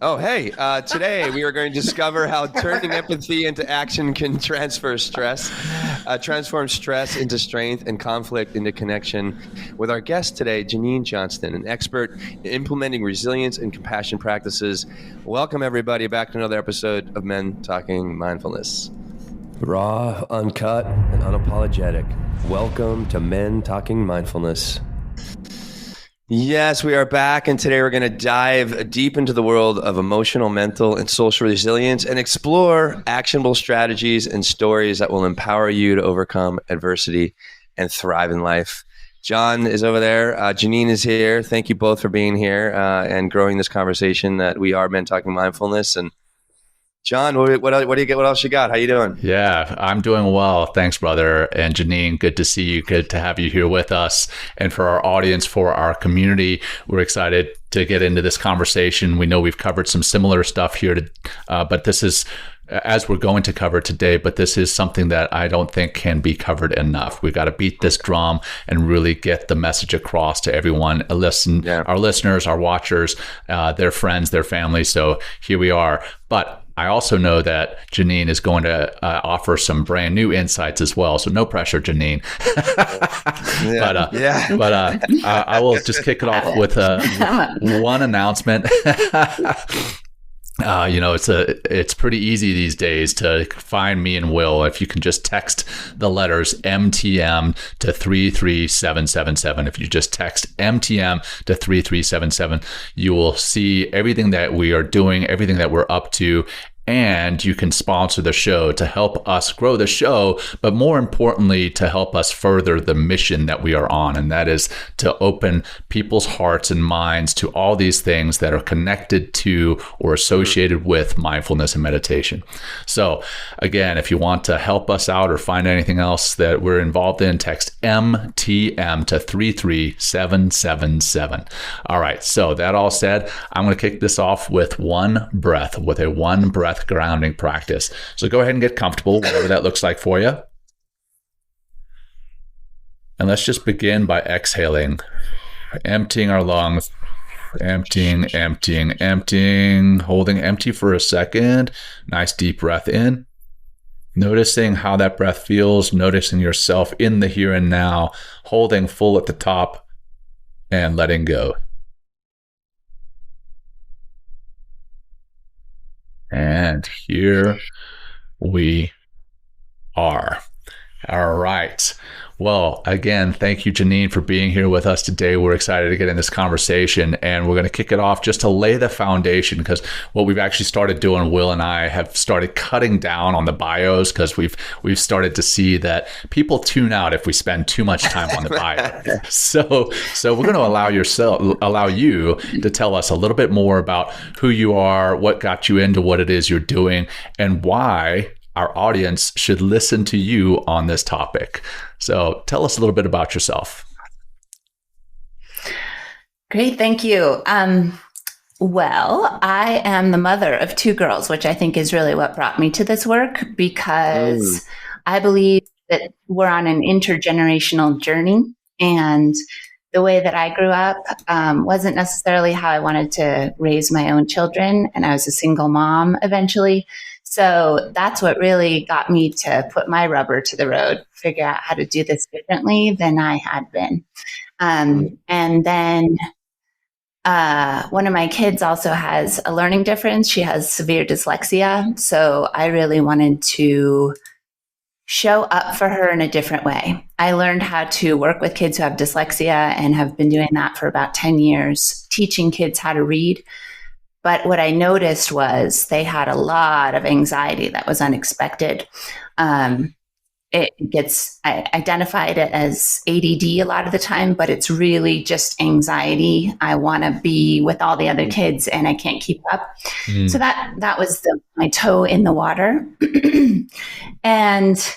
Hey, today we are going to discover how turning empathy into action can transform stress into strength and conflict into connection with our guest today, Janine Johnston, an expert in implementing resilience and compassion practices. Welcome, everybody, back to another episode of Men Talking Mindfulness. Raw, uncut, and unapologetic. Welcome to Men Talking Mindfulness. Yes, we are back, and today we're going to dive deep into the world of emotional, mental, and social resilience and explore actionable strategies and stories that will empower you to overcome adversity and thrive in life. John is over there. Janine is here. Thank you both for being here and growing this conversation that we are Men Talking Mindfulness. And John, what do you get? What else you got? How you doing? Yeah, I'm doing well. Thanks, brother. And Janine, good to see you. Good to have you here with us. And for our audience, for our community, we're excited to get into this conversation. We know we've covered some similar stuff here, but this is, as we're going to cover today, but this is something that I don't think can be covered enough. We've got to beat this drum and really get the message across to everyone. Our listeners, our watchers, their friends, their families. So here we are. But I also know that Janine is going to offer some brand new insights as well. So no pressure, Janine. But I will just kick it off with one announcement. It's pretty easy these days to find me and Will if you can just text the letters MTM to 33777. If you just text MTM to 33777, you will see everything that we are doing, everything that we're up to. And you can sponsor the show to help us grow the show, but more importantly, to help us further the mission that we are on. And that is to open people's hearts and minds to all these things that are connected to or associated with mindfulness and meditation. So again, if you want to help us out or find anything else that we're involved in, text MTM to 33777. All right. So that all said, I'm going to kick this off with one breath grounding practice. So go ahead and get comfortable, whatever that looks like for you. And let's just begin by exhaling, emptying our lungs, emptying, holding empty for a second. Nice deep breath in. Noticing how that breath feels, noticing yourself in the here and now, holding full at the top and letting go. And here we are. All right. Well, again, thank you, Janine, for being here with us today. We're excited to get in this conversation, and we're going to kick it off just to lay the foundation, because what we've actually started doing, Will and I have started cutting down on the bios, because we've started to see that people tune out if we spend too much time on the bio. So we're going to allow you to tell us a little bit more about who you are, what got you into what it is you're doing, and why our audience should listen to you on this topic. So tell us a little bit about yourself. Great. Thank you. Well, I am the mother of two girls, which I think is really what brought me to this work, because I believe that we're on an intergenerational journey, and the way that I grew up wasn't necessarily how I wanted to raise my own children. And I was a single mom eventually. So that's what really got me to put my rubber to the road, figure out how to do this differently than I had been. And then one of my kids also has a learning difference. She has severe dyslexia. So I really wanted to show up for her in a different way. I learned how to work with kids who have dyslexia and have been doing that for about 10 years, teaching kids how to read. But what I noticed was they had a lot of anxiety that was unexpected. I identified it as ADD a lot of the time, but it's really just anxiety. I want to be with all the other kids and I can't keep up. So that was my toe in the water. And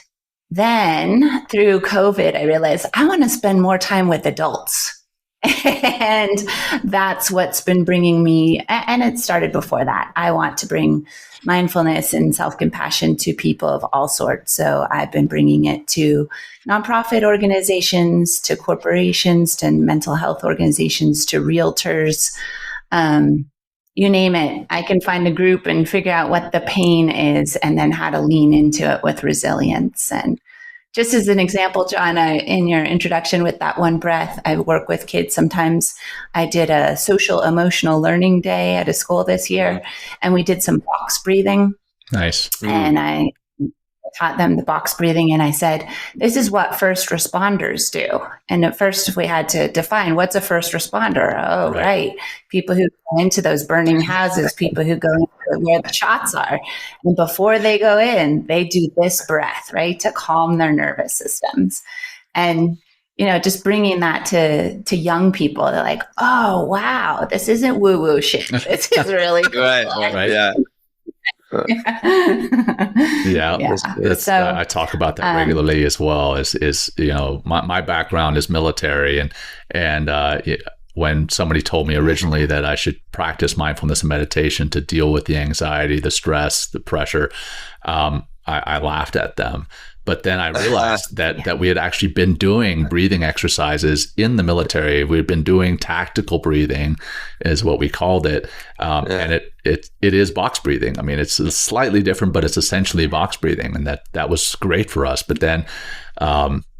then through COVID, I realized I want to spend more time with adults. And that's what's been bringing me, and it started before that. I want to bring mindfulness and self-compassion to people of all sorts. So I've been bringing it to nonprofit organizations, to corporations, to mental health organizations, to realtors, you name it, I can find a group and figure out what the pain is and then how to lean into it with resilience. And just as an example, John, in your introduction with that one breath, I work with kids. Sometimes I did a social emotional learning day at a school this year, and we did some box breathing. Nice. And I taught them the box breathing, and I said, this is what first responders do. And at first we had to define what's a first responder. Oh, right. People who go into those burning houses, people who go into where the shots are. And before they go in, they do this breath, right, to calm their nervous systems. And, just bringing that to young people, they're like, oh, wow, this isn't woo-woo shit. This is really cool. Right. Yeah. I talk about that regularly as well. Is my background is military, and when somebody told me originally that I should practice mindfulness and meditation to deal with the anxiety, the stress, the pressure, I laughed at them. But then I realized that we had actually been doing breathing exercises in the military. We had been doing tactical breathing, is what we called it, and it is box breathing. I mean, it's slightly different, but it's essentially box breathing, and that was great for us. But then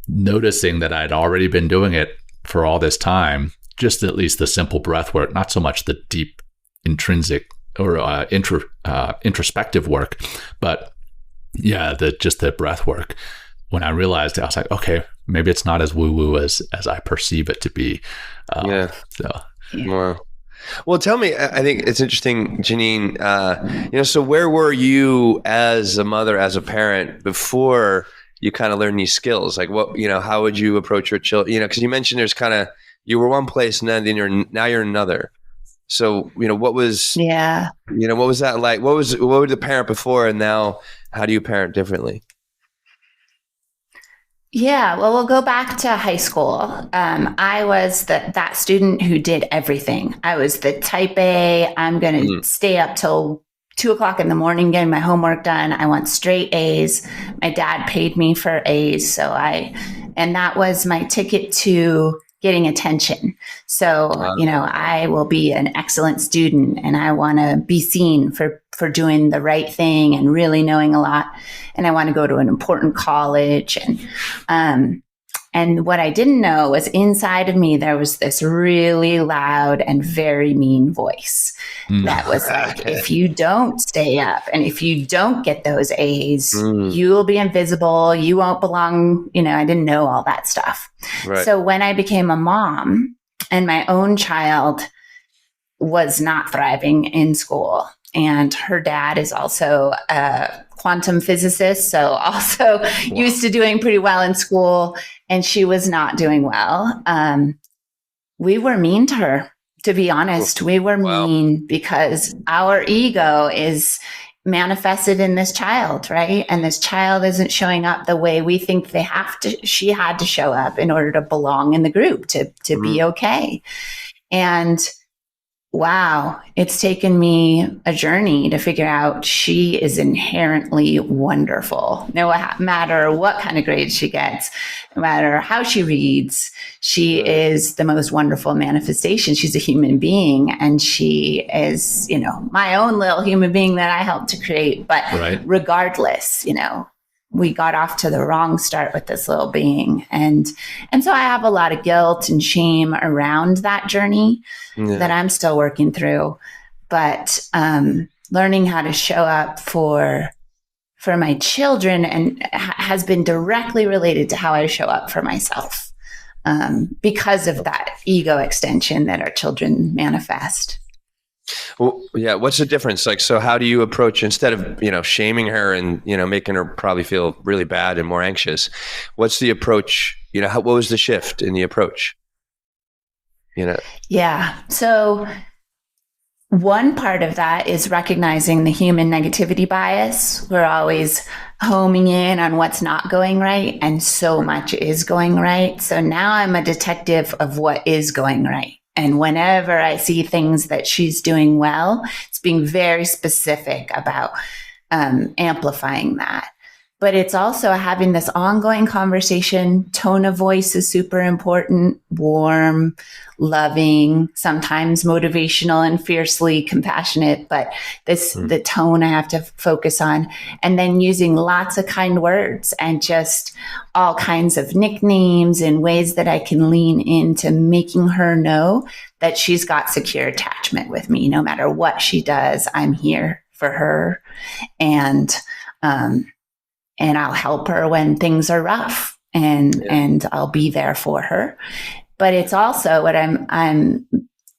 noticing that I'd already been doing it for all this time, just at least the simple breath work, not so much the deep intrinsic or introspective work, but the breath work. When I realized it, I was like, okay, maybe it's not as woo-woo as I perceive it to be. Wow. Well, tell me, I think it's interesting, Janine, so where were you as a mother, as a parent, before you kind of learned these skills? Like what, how would you approach your children? Because you mentioned there's you were one place and then now you're another. So, what was that like? What was the parent before, and now how do you parent differently? Yeah, well, we'll go back to high school. I was that student who did everything. I was the type A. I'm going to stay up till 2:00 in the morning getting my homework done. I want straight A's. My dad paid me for A's, and that was my ticket to getting attention. So, I will be an excellent student, and I want to be seen for doing the right thing and really knowing a lot. And I want to go to an important college. And what I didn't know was inside of me, there was this really loud and very mean voice that was like, if you don't stay up and if you don't get those A's, you will be invisible. You won't belong. I didn't know all that stuff. Right. So when I became a mom and my own child was not thriving in school, and her dad is also a quantum physicist, so also used to doing pretty well in school, and she was not doing well. We were mean to her, to be honest. We were mean because our ego is manifested in this child, right? And this child isn't showing up the way we think she had to show up in order to belong in the group, to be okay. And wow, it's taken me a journey to figure out she is inherently wonderful. No matter what kind of grades she gets, no matter how she reads, she is the most wonderful manifestation. She's a human being, and she is, my own little human being that I helped to create. But regardless, we got off to the wrong start with this little being. And so I have a lot of guilt and shame around that journey that I'm still working through. But learning how to show up for my children and has been directly related to how I show up for myself because of that ego extension that our children manifest. Well, yeah. What's the difference? Like, so how do you approach, instead of, shaming her and, making her probably feel really bad and more anxious, what's the approach? What was the shift in the approach? Yeah. So one part of that is recognizing the human negativity bias. We're always homing in on what's not going right, and so much is going right. So now I'm a detective of what is going right. And whenever I see things that she's doing well, it's being very specific about amplifying that. but it's also having this ongoing conversation. Tone of voice is super important, warm, loving, sometimes motivational and fiercely compassionate, but the tone I have to focus on. And then using lots of kind words and just all kinds of nicknames and ways that I can lean into making her know that she's got secure attachment with me. No matter what she does, I'm here for her. And I'll help her when things are rough, and I'll be there for her. But it's also what I'm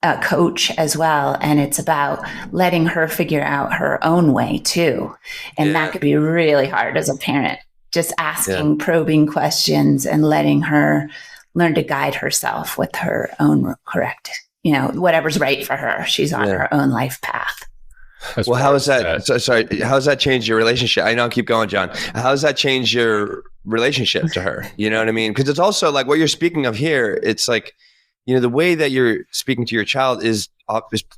a coach as well. And it's about letting her figure out her own way too. And that could be really hard as a parent, just asking probing questions and letting her learn to guide herself with her own correct, whatever's right for her. She's on her own life path. Well, how has that? How has that changed your relationship? I know, keep going, John. How has that changed your relationship to her? You know what I mean? Because it's also like what you're speaking of here. It's like, the way that you're speaking to your child is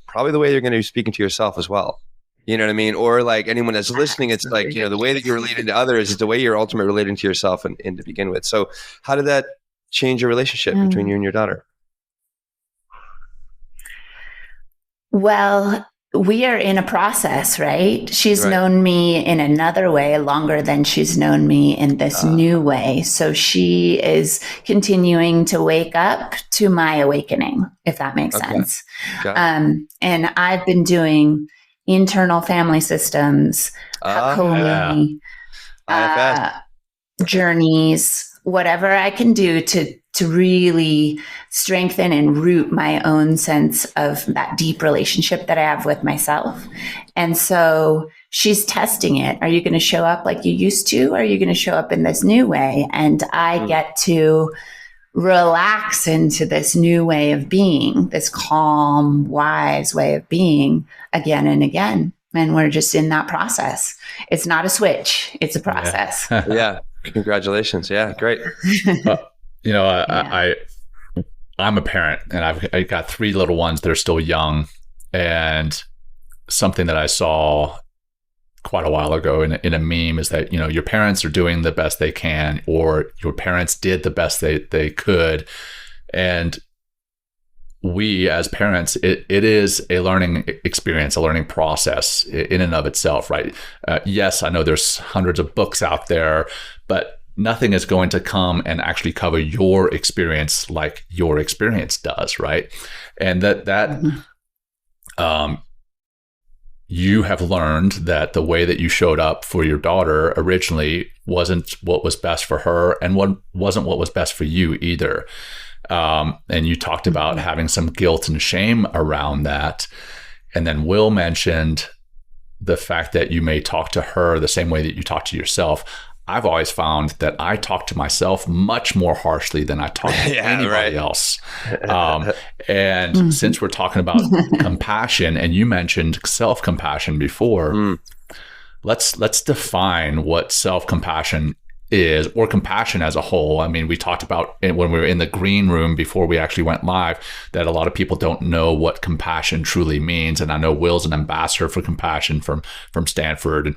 probably the way you're going to be speaking to yourself as well. You know what I mean? Or like anyone that's listening, it's like, the way that you're relating to others is the way you're ultimately relating to yourself and to begin with. So how did that change your relationship between you and your daughter? Well, we are in a process, right? She's known me in another way longer than she's known me in this new way. So she is continuing to wake up to my awakening, if that makes sense. And I've been doing internal family systems, Hakomi, journeys, whatever I can do to really strengthen and root my own sense of that deep relationship that I have with myself. And so she's testing it. Are you going to show up like you used to? Or are you going to show up in this new way? And I get to relax into this new way of being, this calm, wise way of being again and again. And we're just in that process. It's not a switch. It's a process. Yeah. Congratulations. Yeah. Great. I'm a parent, and I've got 3 little ones that are still young. And something that I saw quite a while ago in a meme is that, your parents are doing the best they can, or your parents did the best they could. And we as parents, it is a learning experience, a learning process in and of itself, right? Yes, I know there's hundreds of books out there, but nothing is going to come and actually cover your experience like your experience does, right? And you have learned that the way that you showed up for your daughter originally wasn't what was best for her, and wasn't what was best for you either. And you talked about having some guilt and shame around that. And then Will mentioned the fact that you may talk to her the same way that you talk to yourself. I've always found that I talk to myself much more harshly than I talk to anybody else. And since we're talking about compassion, and you mentioned self-compassion before, let's define what self-compassion is, or compassion as a whole. I mean, we talked about when we were in the green room before we actually went live, that a lot of people don't know what compassion truly means. And I know Will's an ambassador for compassion from Stanford.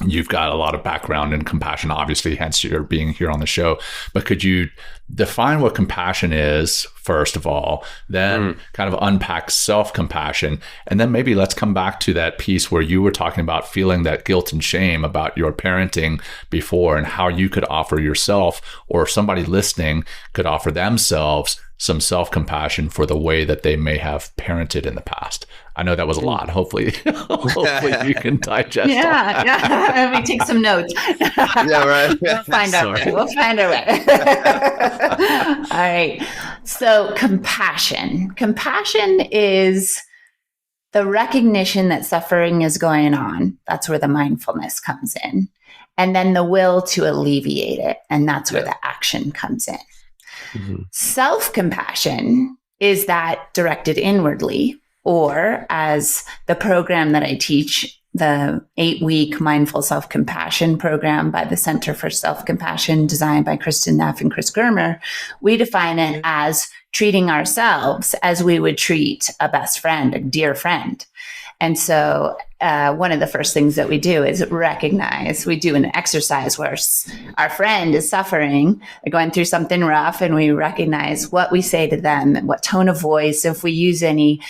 You've got a lot of background in compassion, obviously, hence your being here on the show. But could you define what compassion is, first of all, then kind of unpack self-compassion, and then maybe let's come back to that piece where you were talking about feeling that guilt and shame about your parenting before, and how you could offer yourself, or somebody listening could offer themselves, some self-compassion for the way that they may have parented in the past. I know that was a lot. Hopefully you can digest. Yeah. Let me take some notes. Yeah, right. We'll find our way. All right. So compassion. Compassion is the recognition that suffering is going on. That's where the mindfulness comes in. And then the will to alleviate it. And that's where the action comes in. Self-compassion is that directed inwardly, or as the program that I teach, the 8-week mindful self-compassion program by the Center for Self-Compassion, designed by Kristen Neff and Chris Germer, we define it as treating ourselves as we would treat a best friend, a dear friend. And so one of the first things that we do is recognize. We do an exercise where our friend is suffering, they're going through something rough, and we recognize what we say to them, what tone of voice, if we use any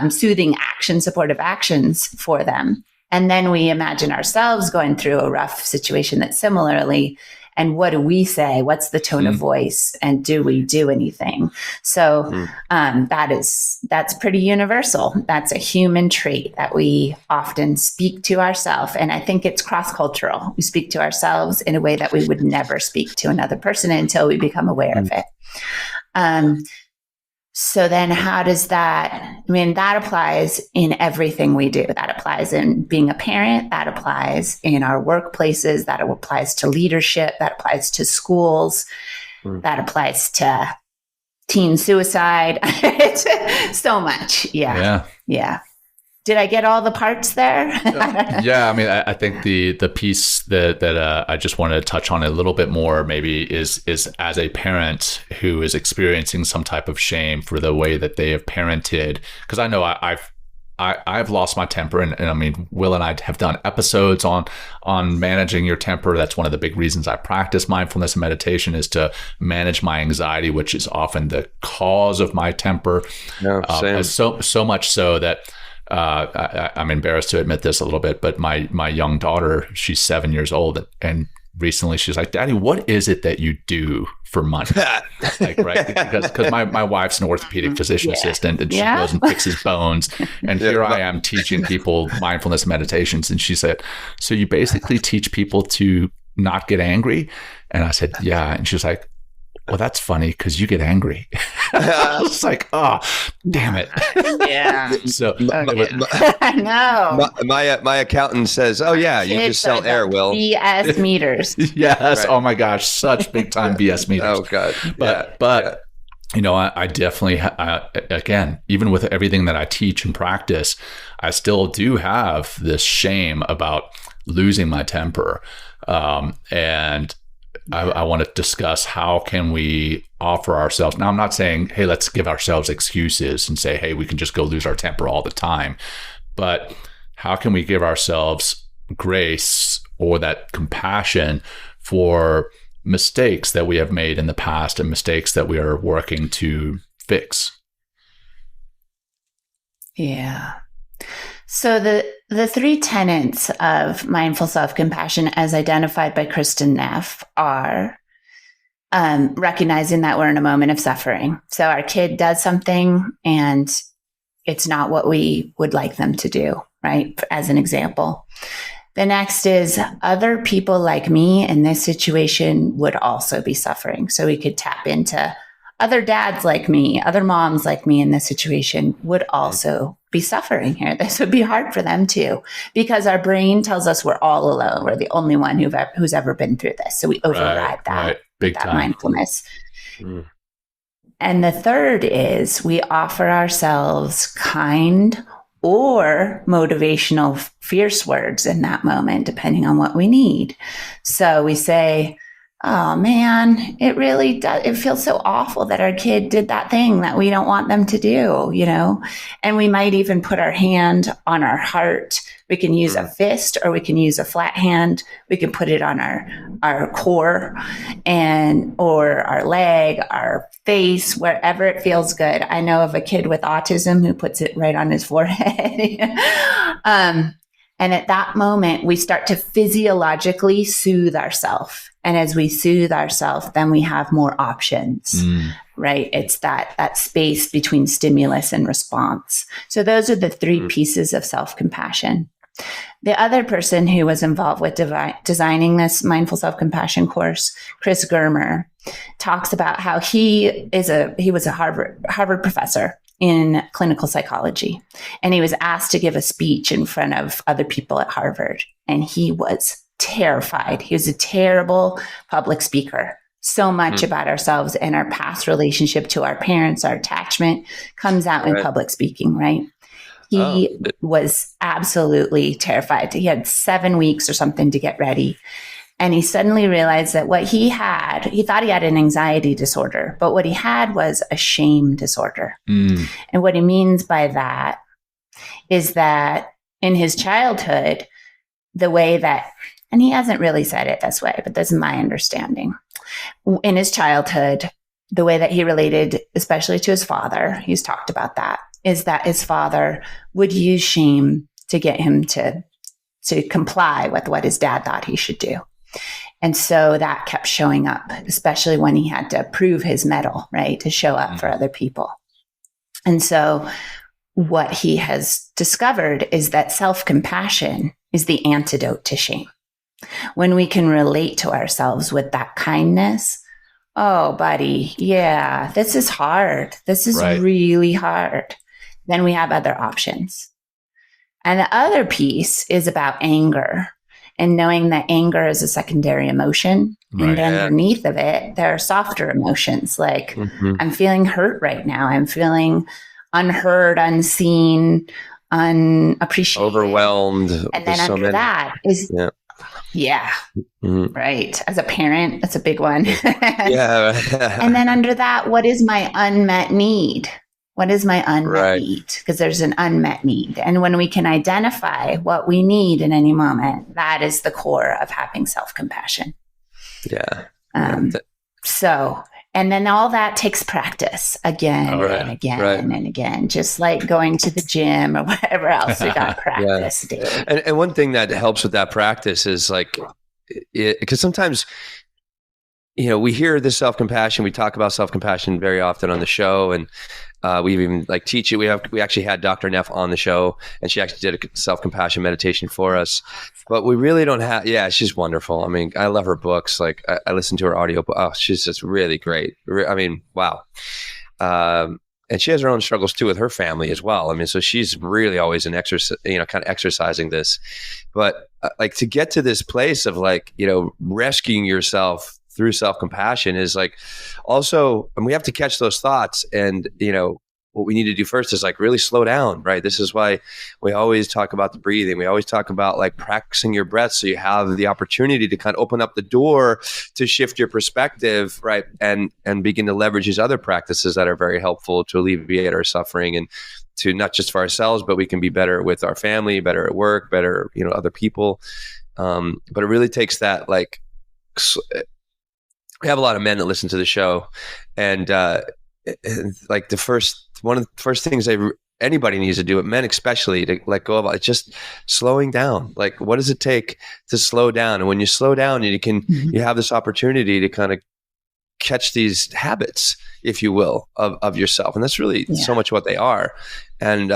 soothing action, supportive actions for them. And then we imagine ourselves going through a rough situation that similarly, and what do we say? What's the tone of voice? And do we do anything? So that's pretty universal. That's a human trait that we often speak to ourselves. And I think it's cross-cultural. We speak to ourselves in a way that we would never speak to another person until we become aware of it. So then how does that applies in everything we do. That applies in being a parent. That applies in our workplaces. That applies to leadership. That applies to schools. That applies to teen suicide. So much. Yeah. Did I get all the parts there? Yeah. I mean, I think the piece that I just wanted to touch on a little bit more maybe is as a parent who is experiencing some type of shame for the way that they have parented. Because I know I've lost my temper, and I mean, Will and I have done episodes on managing your temper. That's one of the big reasons I practice mindfulness and meditation, is to manage my anxiety, which is often the cause of my temper. So much so that I'm embarrassed to admit this a little bit, but my young daughter, she's 7 years old, and recently she's like, "Daddy, what is it that you do for money?" Like, right? Because my wife's an orthopedic physician assistant, and she goes and fixes bones. And here I am teaching people mindfulness meditations. And she said, "So you basically teach people to not get angry?" And I said, "Yeah." And she was like, "Well, that's funny because you get angry." I was like, "Oh, damn it!" Yeah. So I know. My accountant says, "Oh yeah, you just sell air, Will." BS meters. Yes. Right. Oh my gosh, such big time BS meters. Oh god. But you know, I definitely again, even with everything that I teach and practice, I still do have this shame about losing my temper, and I want to discuss how can we offer ourselves. Now, I'm not saying, hey, let's give ourselves excuses and say, hey, we can just go lose our temper all the time. But how can we give ourselves grace or that compassion for mistakes that we have made in the past and mistakes that we are working to fix? Yeah. So the three tenets of mindful self-compassion as identified by Kristen Neff are recognizing that we're in a moment of suffering. So our kid does something and it's not what we would like them to do, right? As an example. The next is other people like me in this situation would also be suffering. So we could tap into other dads like me, other moms like me in this situation would also be suffering here. This would be hard for them too, because our brain tells us we're all alone. We're the only one who's ever been through this. So we override that with that mindfulness. And the third is we offer ourselves kind or motivational, fierce words in that moment, depending on what we need. So we say, "Oh man, it really does. It feels so awful that our kid did that thing that we don't want them to do, you know?" And we might even put our hand on our heart. We can use a fist or we can use a flat hand. We can put it on our core or our leg, our face, wherever it feels good. I know of a kid with autism who puts it right on his forehead. And at that moment, we start to physiologically soothe ourselves. And as we soothe ourselves, then we have more options, right? It's that space between stimulus and response. So those are the three pieces of self-compassion. The other person who was involved with designing this mindful self-compassion course, Chris Germer, talks about how he was a Harvard professor in clinical psychology. And he was asked to give a speech in front of other people at Harvard. And he was terrified. He was a terrible public speaker. So much about ourselves and our past relationship to our parents, our attachment comes out in public speaking, right? He was absolutely terrified. He had 7 weeks or something to get ready. And he suddenly realized that what he thought he had an anxiety disorder, but what he had was a shame disorder. And what he means by that is that in his childhood, the way that, and he hasn't really said it this way, but this is my understanding. In his childhood, the way that he related, especially to his father, he's talked about that, is that his father would use shame to get him to comply with what his dad thought he should do. And so that kept showing up, especially when he had to prove his mettle, right, to show up for other people. And so what he has discovered is that self-compassion is the antidote to shame. When we can relate to ourselves with that kindness, oh, buddy, yeah, this is hard. This is really hard. Then we have other options. And the other piece is about anger, and knowing that anger is a secondary emotion. And underneath of it, there are softer emotions like I'm feeling hurt right now. I'm feeling unheard, unseen, unappreciated, overwhelmed. And then under that is, right. As a parent, that's a big one. And then under that, what is my unmet need? What is my unmet need? Because there's an unmet need. And when we can identify what we need in any moment, that is the core of having self-compassion. So, and then all that takes practice again and again and again, just like going to the gym or whatever else. We got practice daily. And one thing that helps with that practice is like, because sometimes, you know, we hear this self-compassion. We talk about self-compassion very often on the show, and we even like teach it. We actually had Dr. Neff on the show, and she actually did a self-compassion meditation for us. But we really don't have. Yeah, she's wonderful. I mean, I love her books. Like I listen to her audio. Oh, she's just really great. I mean, wow. And she has her own struggles too with her family as well. I mean, so she's really always in exercise, you know, kind of exercising this. But like to get to this place of like, you know, rescuing yourself through self-compassion is like also, and we have to catch those thoughts. And, you know, what we need to do first is like really slow down, right? This is why we always talk about the breathing. We always talk about like practicing your breath so you have the opportunity to kind of open up the door to shift your perspective, right? And begin to leverage these other practices that are very helpful to alleviate our suffering and to not just for ourselves, but we can be better with our family, better at work, better, you know, other people. But it really takes that like, we have a lot of men that listen to the show, and like one of the first things anybody needs to do, men especially, to let go of, it's just slowing down. Like, what does it take to slow down? And when you slow down, you have this opportunity to kind of catch these habits, if you will, of yourself, and that's really so much what they are. And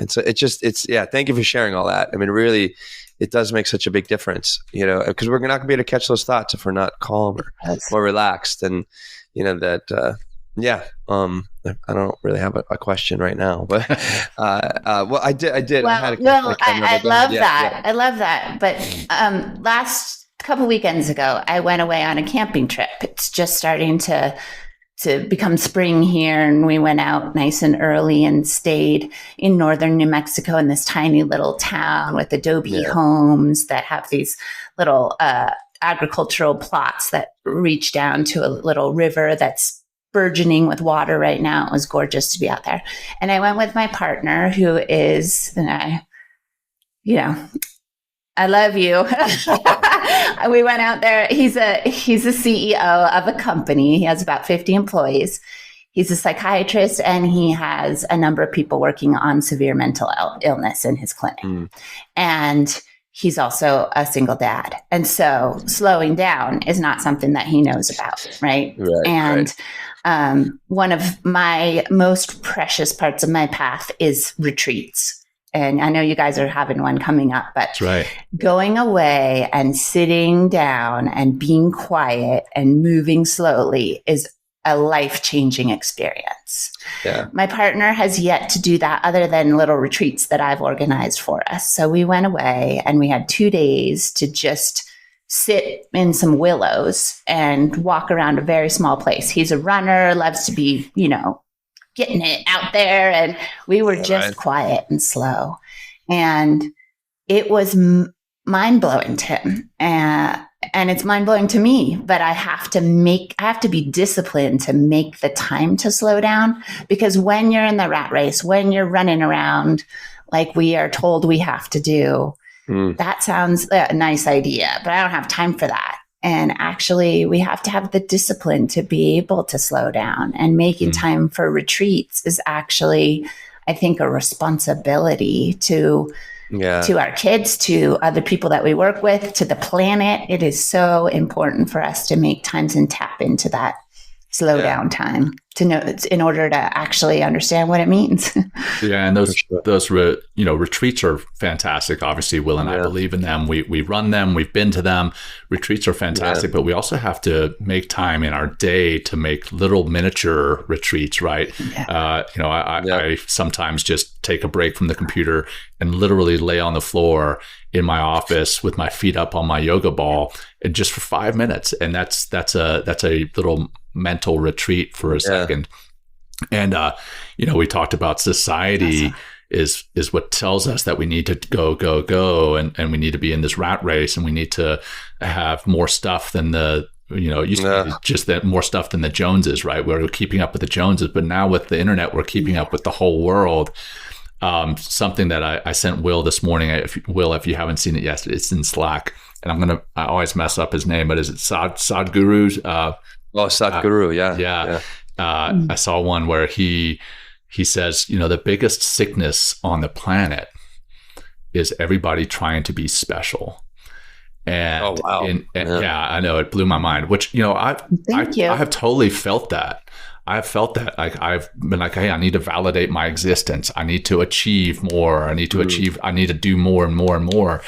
so thank you for sharing all that. I mean, really, it does make such a big difference, you know, because we're not going to be able to catch those thoughts if we're not calm or more relaxed. And, you know, that, I don't really have a question right now, but, well, I did. Well, I love that. I love that. But, last couple weekends ago, I went away on a camping trip. It's just starting to become spring here, and we went out nice and early and stayed in northern New Mexico in this tiny little town with adobe homes that have these little agricultural plots that reach down to a little river that's burgeoning with water right now. It was gorgeous to be out there. And I went with my partner, who is, and I love you. We went out there. He's a CEO of a company. He has about 50 employees. He's a psychiatrist, and he has a number of people working on severe mental illness in his clinic. And he's also a single dad. And so slowing down is not something that he knows about, right? And one of my most precious parts of my path is retreats. And I know you guys are having one coming up, but going away and sitting down and being quiet and moving slowly is a life-changing experience. My partner has yet to do that other than little retreats that I've organized for us. So we went away and we had 2 days to just sit in some willows and walk around a very small place. He's a runner, loves to be, you know, getting it out there, and we were just quiet and slow, and it was mind-blowing to him, and it's mind-blowing to me. But I have to be disciplined to make the time to slow down, because when you're in the rat race, when you're running around, like we are told we have to do. That sounds a nice idea, but I don't have time for that. And actually, we have to have the discipline to be able to slow down, and making time for retreats is actually, I think, a responsibility to our kids, to other people that we work with, to the planet. It is so important for us to make times and tap into that slow down time to know, in order to actually understand what it means. Yeah, and those retreats are fantastic. Obviously, Will and I believe in them. We run them. We've been to them. Retreats are fantastic, but we also have to make time in our day to make little miniature retreats, right? I sometimes just take a break from the computer and literally lay on the floor in my office with my feet up on my yoga ball, and just for 5 minutes. And that's a little mental retreat for a second. And we talked about society is what tells us that we need to go, and we need to be in this rat race, and we need to have more stuff than it used to be just that more stuff than the Joneses, right? We're keeping up with the Joneses, but now with the internet, we're keeping up with the whole world. Something that I sent Will this morning. If you haven't seen it yet, it's in Slack, and I always mess up his name, but is it Sadhguru's? Sadhguru, yeah. I saw one where he says, the biggest sickness on the planet is everybody trying to be special. And, I know, it blew my mind, which, I have totally felt that. I've felt that. Like, I've been like, hey, I need to validate my existence. I need to achieve more. I need to do more and more and more.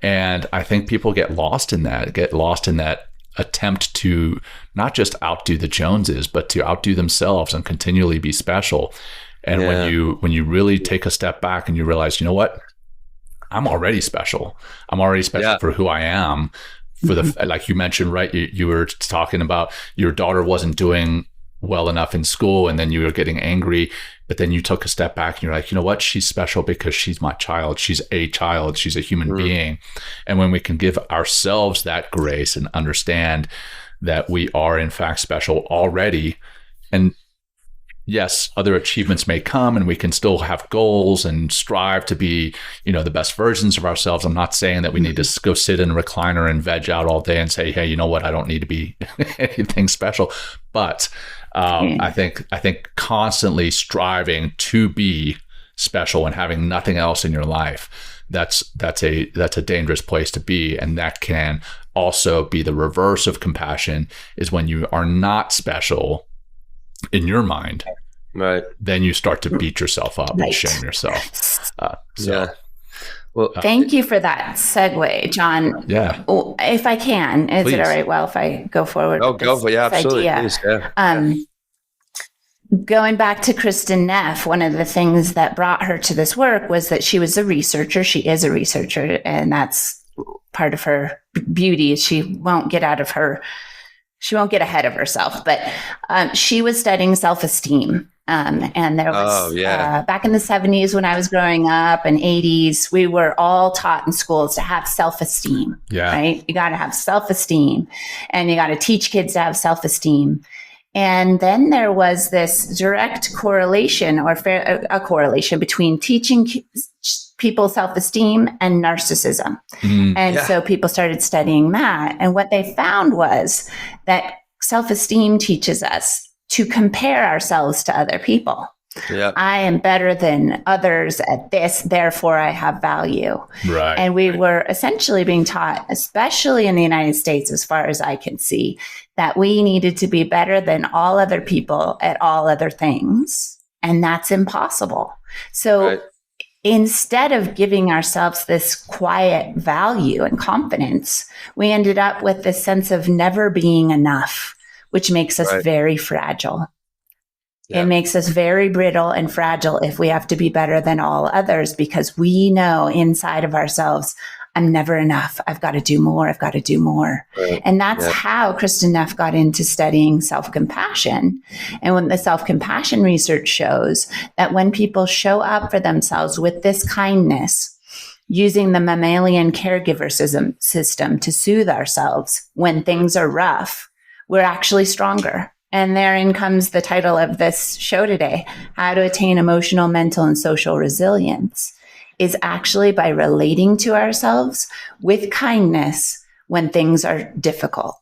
And I think people get lost in that attempt to not just outdo the Joneses, but to outdo themselves and continually be special. And when you really take a step back and you realize, you know what, I'm already special. I'm already special for who I am. For like you mentioned, right? You were talking about your daughter wasn't doing well enough in school, and then you were getting angry, but then you took a step back and you're like, you know what? She's special because she's my child. She's a child. She's a human being. And when we can give ourselves that grace and understand that we are in fact special already, and yes, other achievements may come, and we can still have goals and strive to be, the best versions of ourselves. I'm not saying that we need to go sit in a recliner and veg out all day and say, hey, you know what? I don't need to be anything special. But I think constantly striving to be special and having nothing else in your life, that's a dangerous place to be. And that can also be the reverse of compassion, is when you are not special in your mind, right? Then you start to beat yourself up and shame yourself. Well, thank you for that segue, John. Yeah. If I can, is it all right? Well, if I go forward. Oh, go for absolutely. Please, going back to Kristen Neff, one of the things that brought her to this work was that she was a researcher. She is a researcher, and that's part of her beauty. She won't get ahead of herself, but she was studying self-esteem. And there was, back in the 70s when I was growing up, and 80s, we were all taught in schools to have self-esteem, right? You got to have self-esteem, and you got to teach kids to have self-esteem. And then there was this direct correlation, or a correlation between teaching people self-esteem and narcissism. So people started studying that. And what they found was that self-esteem teaches us to compare ourselves to other people. I am better than others at this, therefore I have value. Right. And we were essentially being taught, especially in the United States, as far as I can see, that we needed to be better than all other people at all other things. And that's impossible. So instead of giving ourselves this quiet value and confidence, we ended up with this sense of never being enough, which makes us very fragile. It makes us very brittle and fragile if we have to be better than all others, because we know inside of ourselves, I'm never enough. I've got to do more. I've got to do more. And that's how Kristen Neff got into studying self-compassion. And when the self-compassion research shows that when people show up for themselves with this kindness, using the mammalian caregiver system to soothe ourselves when things are rough, we're actually stronger. And therein comes the title of this show today, How to Attain Emotional, Mental, and Social Resilience. is actually by relating to ourselves with kindness when things are difficult.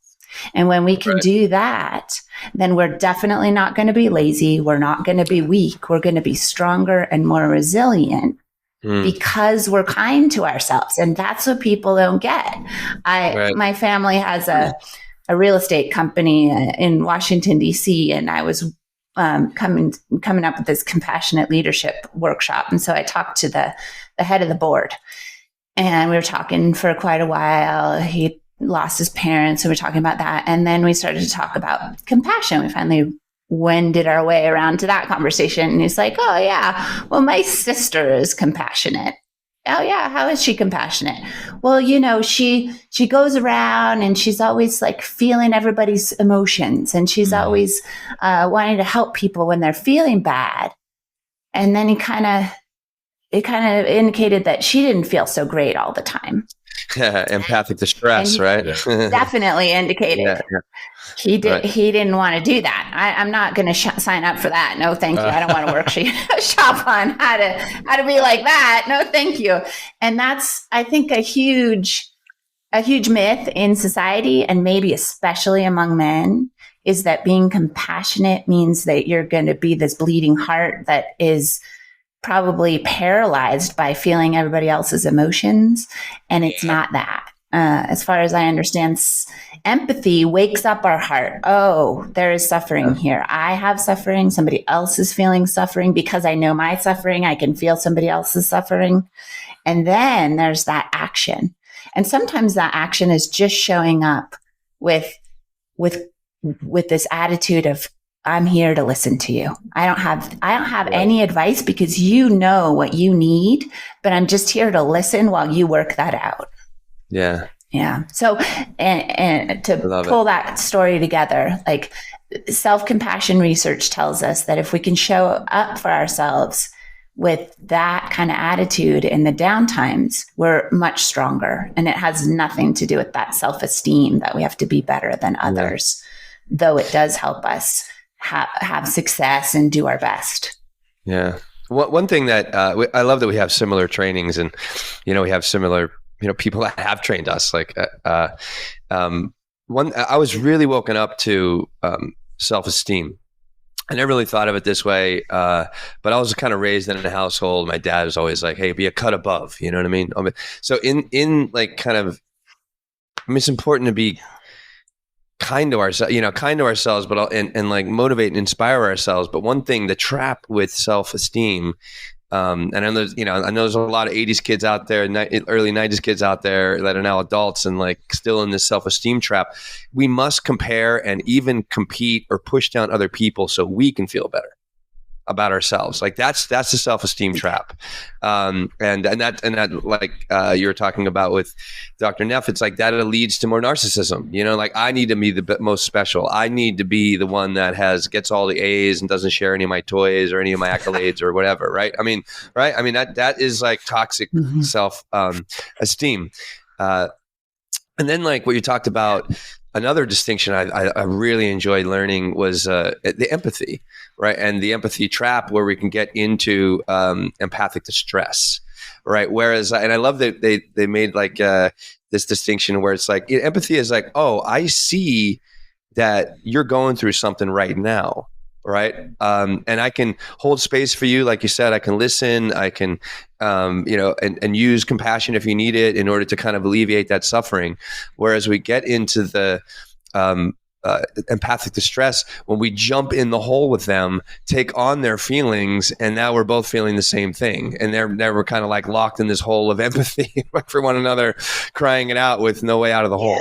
And when we can do that, then we're definitely not going to be lazy. We're not going to be weak. We're going to be stronger and more resilient because we're kind to ourselves. And that's what people don't get. My family has a real estate company in Washington, D.C., and I was coming up with this compassionate leadership workshop. And so I talked to the head of the board, and we were talking for quite a while. He lost his parents, and we were talking about that. And then we started to talk about compassion. We finally wended our way around to that conversation. And he's like, oh, yeah, well, my sister is compassionate. Oh, yeah, how is she compassionate? Well, she goes around and she's always like feeling everybody's emotions, and she's always wanting to help people when they're feeling bad. And then it kind of indicated that she didn't feel so great all the time. Empathic distress, right? Definitely indicated. He didn't want to do that. I'm not going to sign up for that. No, thank you. I don't want to workshop on how to be like that. No, thank you. And that's, I think, a huge myth in society, and maybe especially among men, is that being compassionate means that you're going to be this bleeding heart that is probably paralyzed by feeling everybody else's emotions. And it's not that. As far as I understand, empathy wakes up our heart. Oh, there is suffering here. I have suffering. Somebody else is feeling suffering. Because I know my suffering, I can feel somebody else's suffering. And then there's that action. And sometimes that action is just showing up with this attitude of, I'm here to listen to you. I don't have any advice because you know what you need, but I'm just here to listen while you work that out. Yeah. Yeah. So, and to pull that story together, like self-compassion research tells us that if we can show up for ourselves with that kind of attitude in the downtimes, we're much stronger. And it has nothing to do with that self-esteem that we have to be better than others, though it does help us have success and do our best. Yeah. One thing that I love that we have similar trainings, and we have similar people that have trained us. Like I was really woken up to self-esteem. I never really thought of it this way, but I was kind of raised in a household. My dad was always like, "Hey, be a cut above." You know what I mean? So in like kind of, it's important to be kind to ourselves, but and like motivate and inspire ourselves. But one thing, the trap with self-esteem, and I know there's a lot of 80s kids out there, early 90s kids out there that are now adults and like still in this self-esteem trap. We must compare and even compete or push down other people so we can feel better about ourselves. Like that's the self-esteem trap. And that like you were talking about with Dr. Neff, it's like that leads to more narcissism. Like I need to be the most special. I need to be the one that gets all the A's and doesn't share any of my toys or any of my accolades or whatever. Right. I mean, that is like toxic self esteem. And then like what you talked about, another distinction I really enjoyed learning was the empathy, right? And the empathy trap, where we can get into empathic distress, right? Whereas, and I love that they made like this distinction where it's like empathy is like, oh, I see that you're going through something right now, right? And I can hold space for you, like you said. I can listen. I can, and use compassion if you need it in order to kind of alleviate that suffering. Whereas we get into the empathic distress when we jump in the hole with them, take on their feelings, and now we're both feeling the same thing, and we're kind of like locked in this hole of empathy for one another, crying it out with no way out of the hole.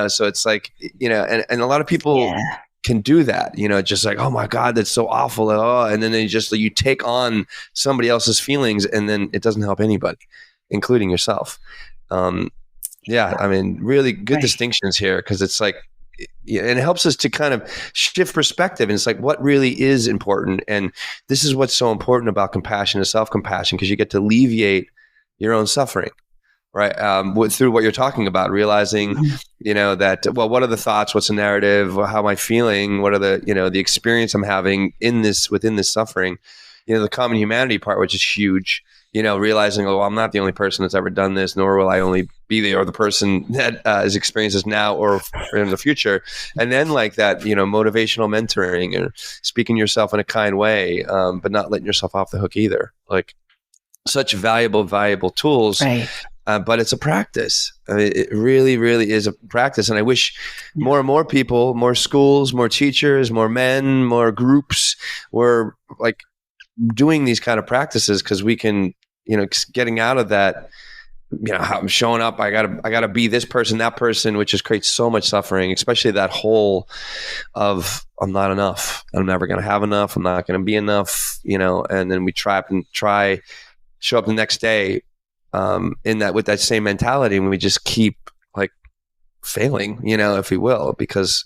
So it's like and a lot of people can do that, just like, oh my God, that's so awful. And then you take on somebody else's feelings, and then it doesn't help anybody, including yourself. Really good distinctions here, because it's like, and it helps us to kind of shift perspective. And it's like, what really is important? And this is what's so important about compassion and self-compassion, because you get to alleviate your own suffering. Right. Through what you're talking about, realizing, that, well, what are the thoughts? What's the narrative? How am I feeling? What are the experience I'm having within this suffering? The common humanity part, which is huge, realizing, oh, I'm not the only person that's ever done this, nor will I only be the person that has experienced this now or in the future. And then like that, motivational mentoring and speaking to yourself in a kind way, but not letting yourself off the hook either. Like such valuable tools. Right. But it's a practice. I mean, it really, really is a practice. And I wish more and more people, more schools, more teachers, more men, more groups were like doing these kind of practices, because we can, getting out of that, how I'm showing up. I gotta be this person, that person, which just creates so much suffering, especially that hole of I'm not enough. I'm never going to have enough. I'm not going to be enough, and then we try, show up the next day in that with that same mentality, and we just keep like failing, if we will, because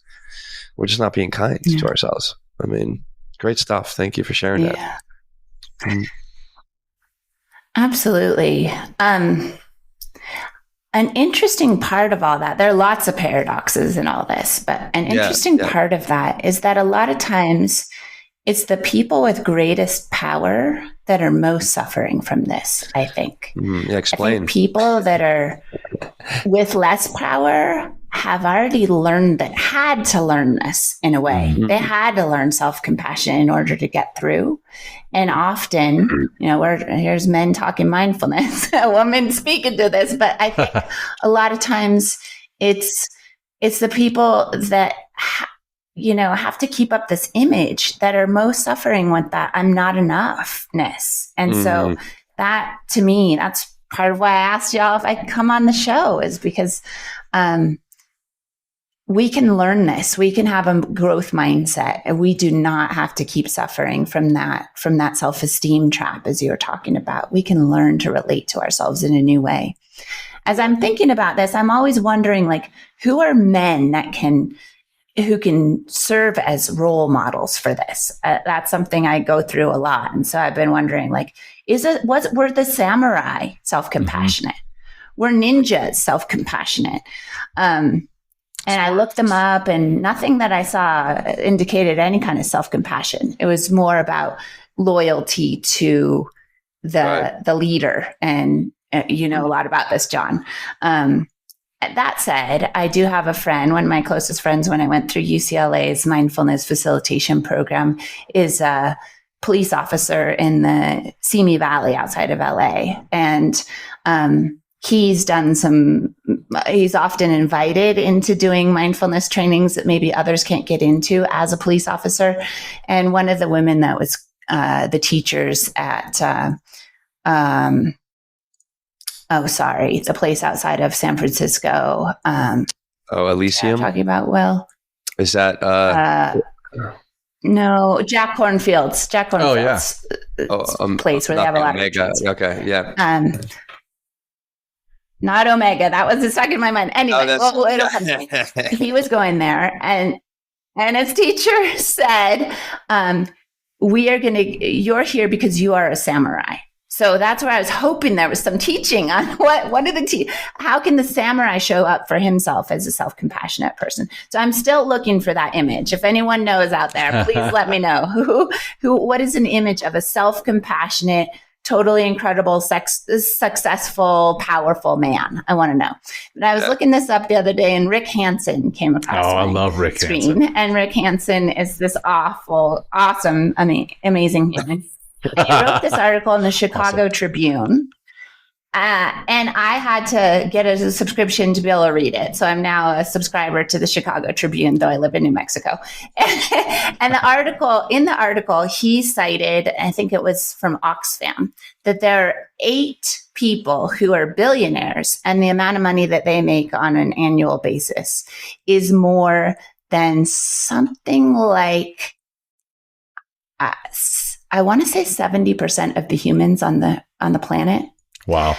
we're just not being kind to ourselves. I mean, great stuff. Thank you for sharing that. Absolutely. An interesting part of all that, there are lots of paradoxes in all this, but an interesting part of that is that a lot of times it's the people with greatest power that are most suffering from this, I think. Explain. I think people that are with less power have already had to learn this in a way. They had to learn self-compassion in order to get through. And often, here's men talking mindfulness, a woman speaking to this, but I think a lot of times it's the people that have to keep up this image that are most suffering with that I'm not enoughness. And so that, to me, that's part of why I asked y'all if I could come on the show, is because we can learn this. We can have a growth mindset, and we do not have to keep suffering from that self-esteem trap, as you were talking about. We can learn to relate to ourselves in a new way. As I'm thinking about this, I'm always wondering, like, who are men who can serve as role models for this? That's something I go through a lot. And so I've been wondering, like, were the samurai self-compassionate? Were ninjas self-compassionate? And I looked them up, and nothing that I saw indicated any kind of self-compassion. It was more about loyalty to the leader. And you know a lot about this, John. That said, I do have a friend, one of my closest friends when I went through UCLA's mindfulness facilitation program, is a police officer in the Simi Valley outside of LA. And he's often invited into doing mindfulness trainings that maybe others can't get into as a police officer. And one of the women that was the teachers at, the place outside of San Francisco. Elysium? Talking about, well. Is that? No, Jack Cornfield's. Oh, yeah. Place where they have a lot Omega. of. Okay, yeah. Not Omega. That was stuck in my mind. Anyway, it'll come to me. He was going there, and his teacher said, you're here because you are a samurai. So that's where I was hoping there was some teaching on how can the samurai show up for himself as a self-compassionate person. So I'm still looking for that image. If anyone knows out there, please let me know what is an image of a self-compassionate, totally incredible, successful, powerful man. I want to know. But I was looking this up the other day, and Rick Hansen came across my I love Rick screen. Hansen. And Rick Hansen is this awesome, amazing human. He wrote this article in the Chicago Tribune. And I had to get a subscription to be able to read it. So I'm now a subscriber to the Chicago Tribune, though I live in New Mexico. And in the article, he cited, I think it was from Oxfam, that there are 8 people who are billionaires, and the amount of money that they make on an annual basis is more than something like, I want to say 70% of the humans on the planet. Wow.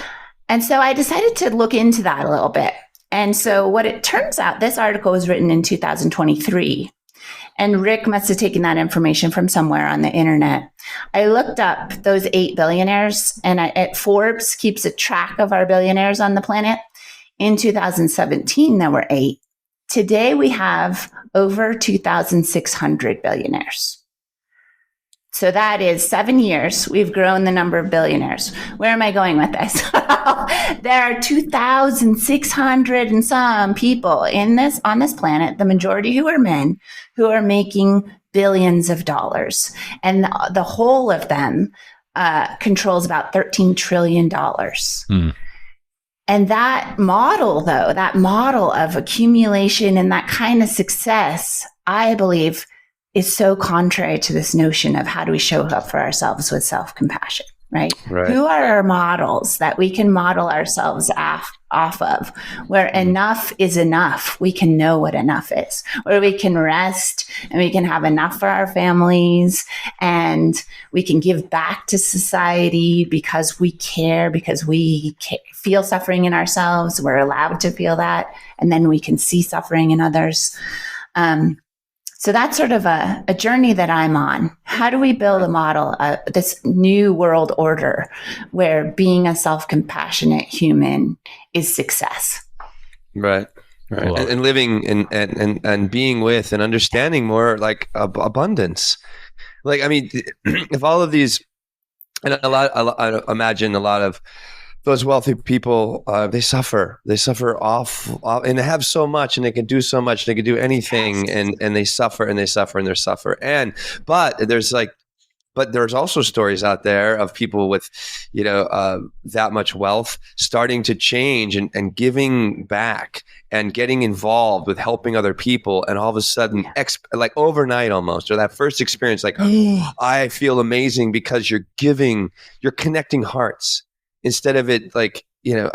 And so I decided to look into that a little bit. And so what it turns out, this article was written in 2023, and Rick must have taken that information from somewhere on the internet. I looked up those 8 billionaires, and Forbes keeps a track of our billionaires on the planet. In 2017, there were 8. Today, we have over 2,600 billionaires. So that is 7 years. We've grown the number of billionaires. Where am I going with this? There are 2,600 and some people on this planet, the majority who are men, who are making billions of dollars. And the whole of them controls about $13 trillion. And that model, though, that model of accumulation and that kind of success, I believe, is so contrary to this notion of how do we show up for ourselves with self-compassion, right? Who are our models that we can model ourselves off of, where enough is enough? We can know what enough is, where we can rest and we can have enough for our families and we can give back to society because we care, because we feel suffering in ourselves. We're allowed to feel that. And then we can see suffering in others. So that's sort of a journey that I'm on. How do we build a model, this new world order where being a self-compassionate human is success? Right. And living and being with and understanding more like abundance. Like, I mean, if all of these, and I imagine a lot of those wealthy people, they suffer off, and they have so much, and they can do so much, they can do anything, and they suffer, and they suffer, and they suffer. But there's also stories out there of people with, that much wealth starting to change and giving back and getting involved with helping other people. And all of a sudden, like overnight almost, or that first experience, like, I feel amazing because you're connecting hearts. Instead of it, like,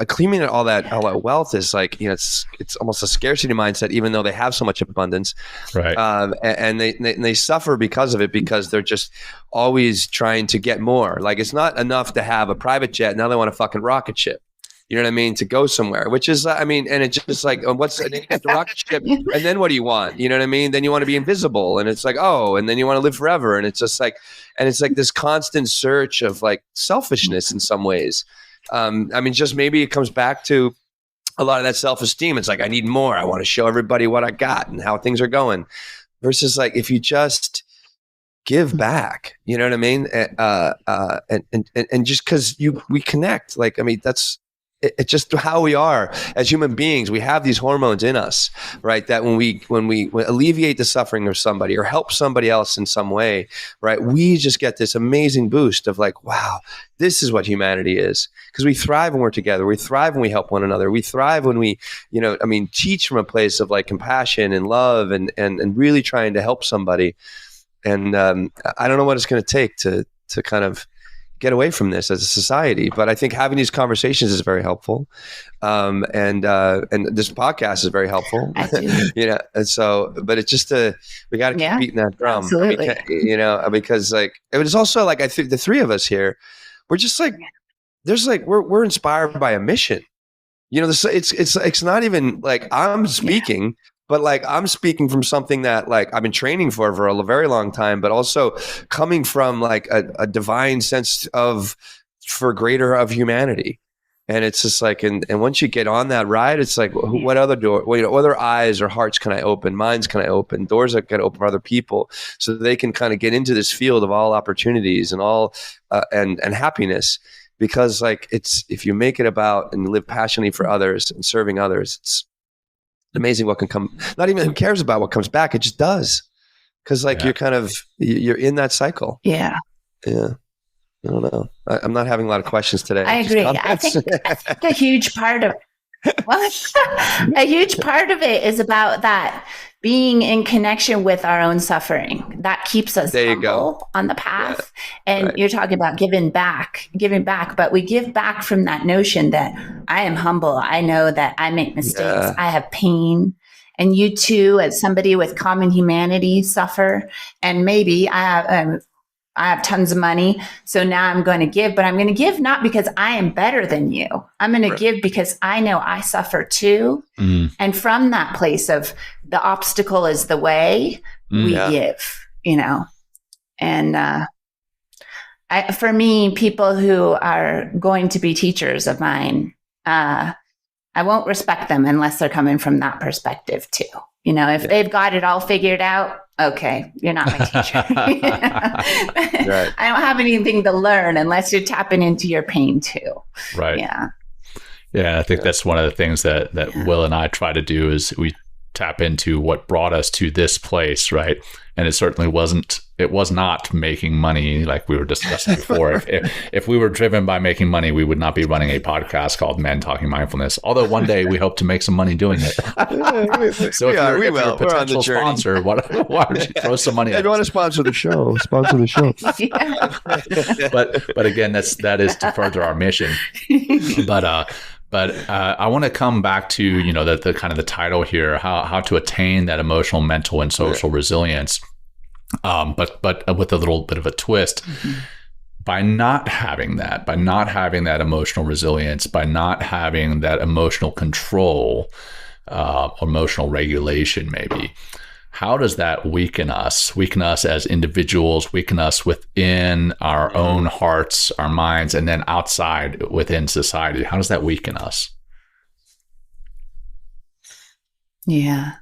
claiming all that wealth is like, it's almost a scarcity mindset, even though they have so much abundance, right? And they suffer because of it, because they're just always trying to get more. Like, it's not enough to have a private jet. Now they want a fucking rocket ship. You know what I mean? To go somewhere, which is, and it's just like, and then you get the rocket ship, and then what do you want? You know what I mean? Then you want to be invisible, and it's like, and then you want to live forever, and it's just like, and it's like this constant search of like selfishness in some ways. Just maybe it comes back to a lot of that self-esteem. It's like, I need more. I want to show everybody what I got and how things are going. Versus like, if you just give back, you know what I mean? And just because we connect, like, that's it's just how we are as human beings. We have these hormones in us, right? That when we alleviate the suffering of somebody or help somebody else in some way, right? We just get this amazing boost of like, wow, this is what humanity is. Because we thrive when we're together. We thrive when we help one another. We thrive when we, teach from a place of like compassion and love and really trying to help somebody. And I don't know what it's going to take to kind of get away from this as a society, but I think having these conversations is very helpful, and this podcast is very helpful. And so, but it's just we got to keep beating that drum. Absolutely. Because like it was also like I think the three of us here, we're just like we're inspired by a mission. It's not even like I'm speaking. But like I'm speaking from something that like I've been training for a very long time, but also coming from like a divine sense for greater of humanity. And it's just like, and once you get on that ride, it's like, what other door, other eyes or hearts can I open? Minds can I open? Doors that can open for other people so that they can kind of get into this field of all opportunities and all and happiness. Because like if you make it about and live passionately for others and serving others, it's amazing what can come. Not even who cares about what comes back. It just does. Because like you're in that cycle. Yeah. I don't know. I'm not having a lot of questions today. I agree. I think a huge part of it is about that being in connection with our own suffering. That keeps us humble on the path. Yeah. And you're talking about giving back, but we give back from that notion that I am humble. I know that I make mistakes. Yeah. I have pain. And you too, as somebody with common humanity, suffer. And maybe I have tons of money. So now I'm going to give, but I'm going to give not because I am better than you. I'm going to give because I know I suffer too. And from that place of the obstacle is the way, we give, And for me, people who are going to be teachers of mine, I won't respect them unless they're coming from that perspective too. If they've got it all figured out, okay, you're not my teacher. Right. I don't have anything to learn unless you're tapping into your pain too. Right. Yeah. Yeah. I think that's one of the things that Will and I try to do is we tap into what brought us to this place. Right. And it certainly was not making money like we were discussing before. If we were driven by making money, we would not be running a podcast called Men Talking Mindfulness. Although one day we hope to make some money doing it. So if you're a potential sponsor, why don't you throw some money at us? If you want to sponsor the show, sponsor the show. Yeah. But again, that is to further our mission. But I want to come back to, the kind of the title here, how to attain that emotional, mental, and social resilience. But with a little bit of a twist. Mm-hmm. By not having that emotional resilience, by not having that emotional control, emotional regulation, maybe, how does that weaken us as individuals, weaken us within our own hearts, our minds, and then outside within society? How does that weaken us? Yeah.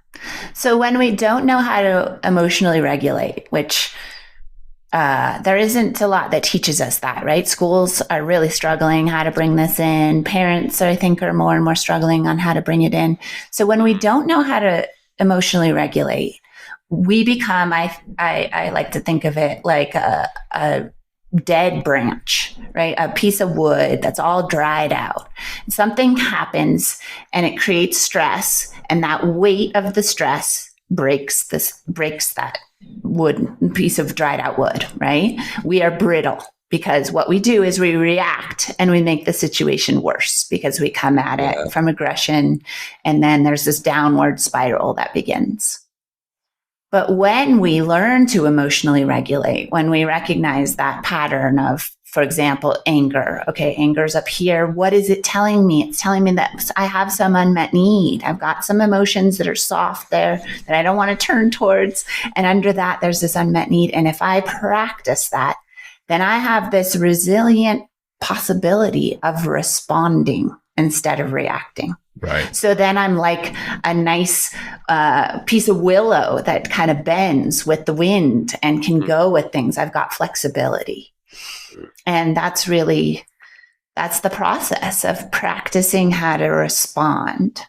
So when we don't know how to emotionally regulate, which there isn't a lot that teaches us that, right? Schools are really struggling how to bring this in. Parents, I think, are more and more struggling on how to bring it in. So when we don't know how to emotionally regulate, we become, I like to think of it like a dead branch, right? A piece of wood that's all dried out. Something happens and it creates stress, and that weight of the stress breaks that wood, piece of dried out wood, right? We are brittle because what we do is we react and we make the situation worse because we come at it from aggression, and then there's this downward spiral that begins. But when we learn to emotionally regulate, when we recognize that pattern of, for example, anger. Okay, anger's up here. What is it telling me? It's telling me that I have some unmet need. I've got some emotions that are soft there that I don't want to turn towards. And under that, there's this unmet need. And if I practice that, then I have this resilient possibility of responding instead of reacting. Right. So then I'm like a nice piece of willow that kind of bends with the wind and can go with things. I've got flexibility. And that's the process of practicing how to respond.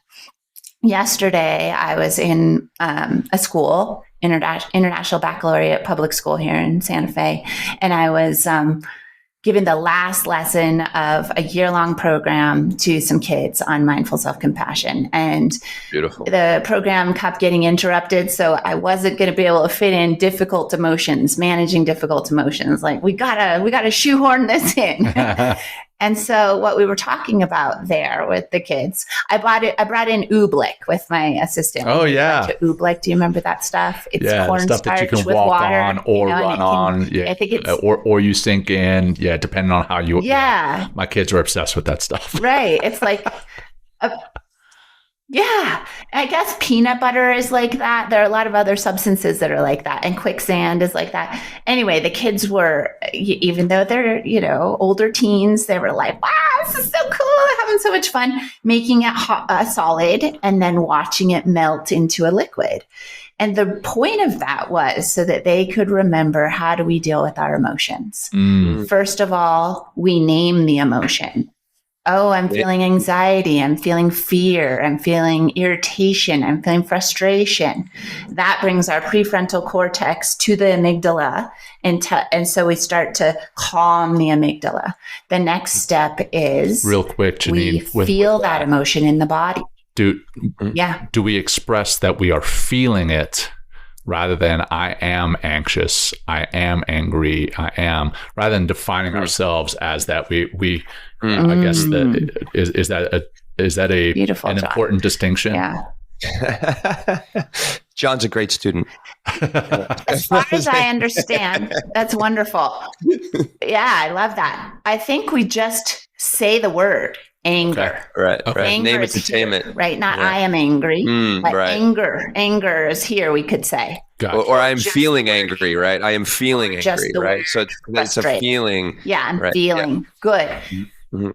Yesterday, I was in a school, International Baccalaureate Public School here in Santa Fe, and I was giving the last lesson of a year-long program to some kids on mindful self-compassion. And beautiful. The program kept getting interrupted, so I wasn't going to be able to fit in difficult emotions, managing difficult emotions. Like, we gotta shoehorn this in. And so what we were talking about there with the kids, I brought in oobleck with my assistant. Oh, yeah. Oobleck. Do you remember that stuff? It's stuff that you can with walk water, on or run on. Yeah. I think it's or you sink in. Yeah, depending on how you. Yeah. My kids are obsessed with that stuff. Right. It's like yeah, I guess peanut butter is like that. There are a lot of other substances that are like that. And quicksand is like that. Anyway, the kids were, even though they're, older teens, they were like, wow, this is so cool. Having so much fun making it solid and then watching it melt into a liquid. And the point of that was so that they could remember, how do we deal with our emotions? First of all, we name the emotion. Oh, I'm feeling anxiety. I'm feeling fear. I'm feeling irritation. I'm feeling frustration. That brings our prefrontal cortex to the amygdala. And so we start to calm the amygdala. The next step is, real quick, Janine, we feel that emotion in the body. Do we express that we are feeling it rather than I am anxious, I am angry, I am, rather than defining ourselves as that? I guess that is that a beautiful, an John. Important distinction? Yeah. John's a great student. As far as I understand, that's wonderful. Yeah, I love that. I think we just say the word anger. Okay. Right. Anger Name it to tame it. Right. Not I am angry, but anger is here, we could say. Gotcha. Or I'm feeling angry, right? I am feeling angry, right? So it's a feeling. Yeah, I'm feeling good. Mm-hmm.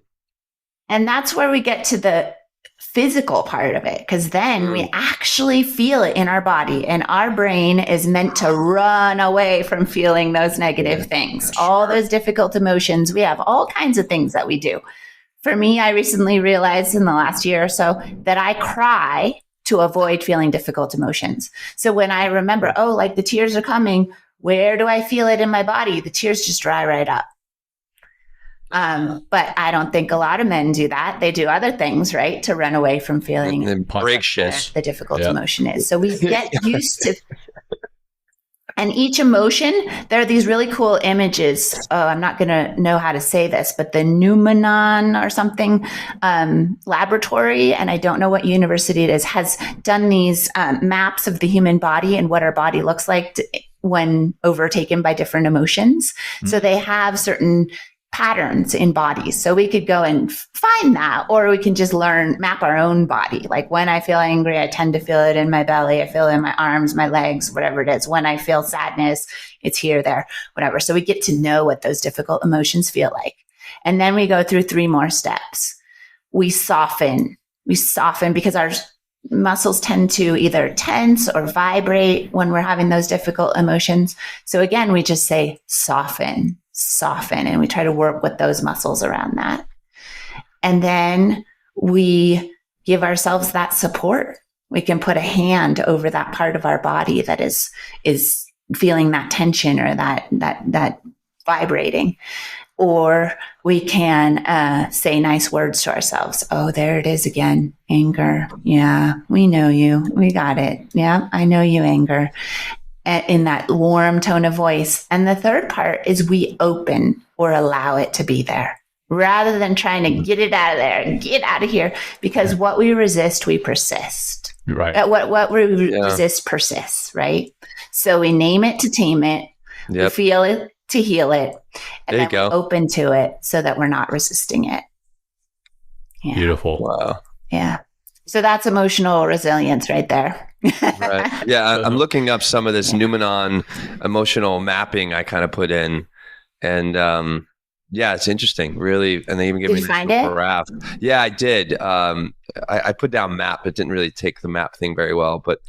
And that's where we get to the physical part of it, because then we actually feel it in our body, and our brain is meant to run away from feeling those negative things, all those difficult emotions. We have all kinds of things that we do. For me, I recently realized in the last year or so that I cry to avoid feeling difficult emotions. So when I remember, like the tears are coming, where do I feel it in my body? The tears just dry right up. But I don't think a lot of men do that. They do other things, right, to run away from feeling and break shit. The difficult emotion is. So we get used to, and each emotion, there are these really cool images. Oh, I'm not going to know how to say this, but the Numenon or something laboratory, and I don't know what university it is, has done these maps of the human body and what our body looks like when overtaken by different emotions. So they have certain patterns in bodies. So we could go and find that, or we can just map our own body. Like when I feel angry, I tend to feel it in my belly. I feel it in my arms, my legs, whatever it is. When I feel sadness, it's here, there, whatever. So we get to know what those difficult emotions feel like. And then we go through 3 more steps. We soften because our muscles tend to either tense or vibrate when we're having those difficult emotions. So again, we just say soften, and we try to work with those muscles around that. And then we give ourselves that support. We can put a hand over that part of our body that is feeling that tension or that vibrating. Or we can say nice words to ourselves. Oh, there it is again. Anger. Yeah, we know you. We got it. Yeah, I know you, anger. In that warm tone of voice. And the third part is we open or allow it to be there rather than trying to get it out of there, get out of here, because what we resist, we persist. Right. What we resist persists, right? So we name it to tame it. We feel it to heal it. And then we open to it so that we're not resisting it. Yeah. Beautiful. Wow. Yeah. So that's emotional resilience right there. Right. Yeah, I'm looking up some of this Numenon emotional mapping I kind of put in, and it's interesting, really. And they even give me a graph. Yeah, I did. I put down map. It didn't really take the map thing very well, but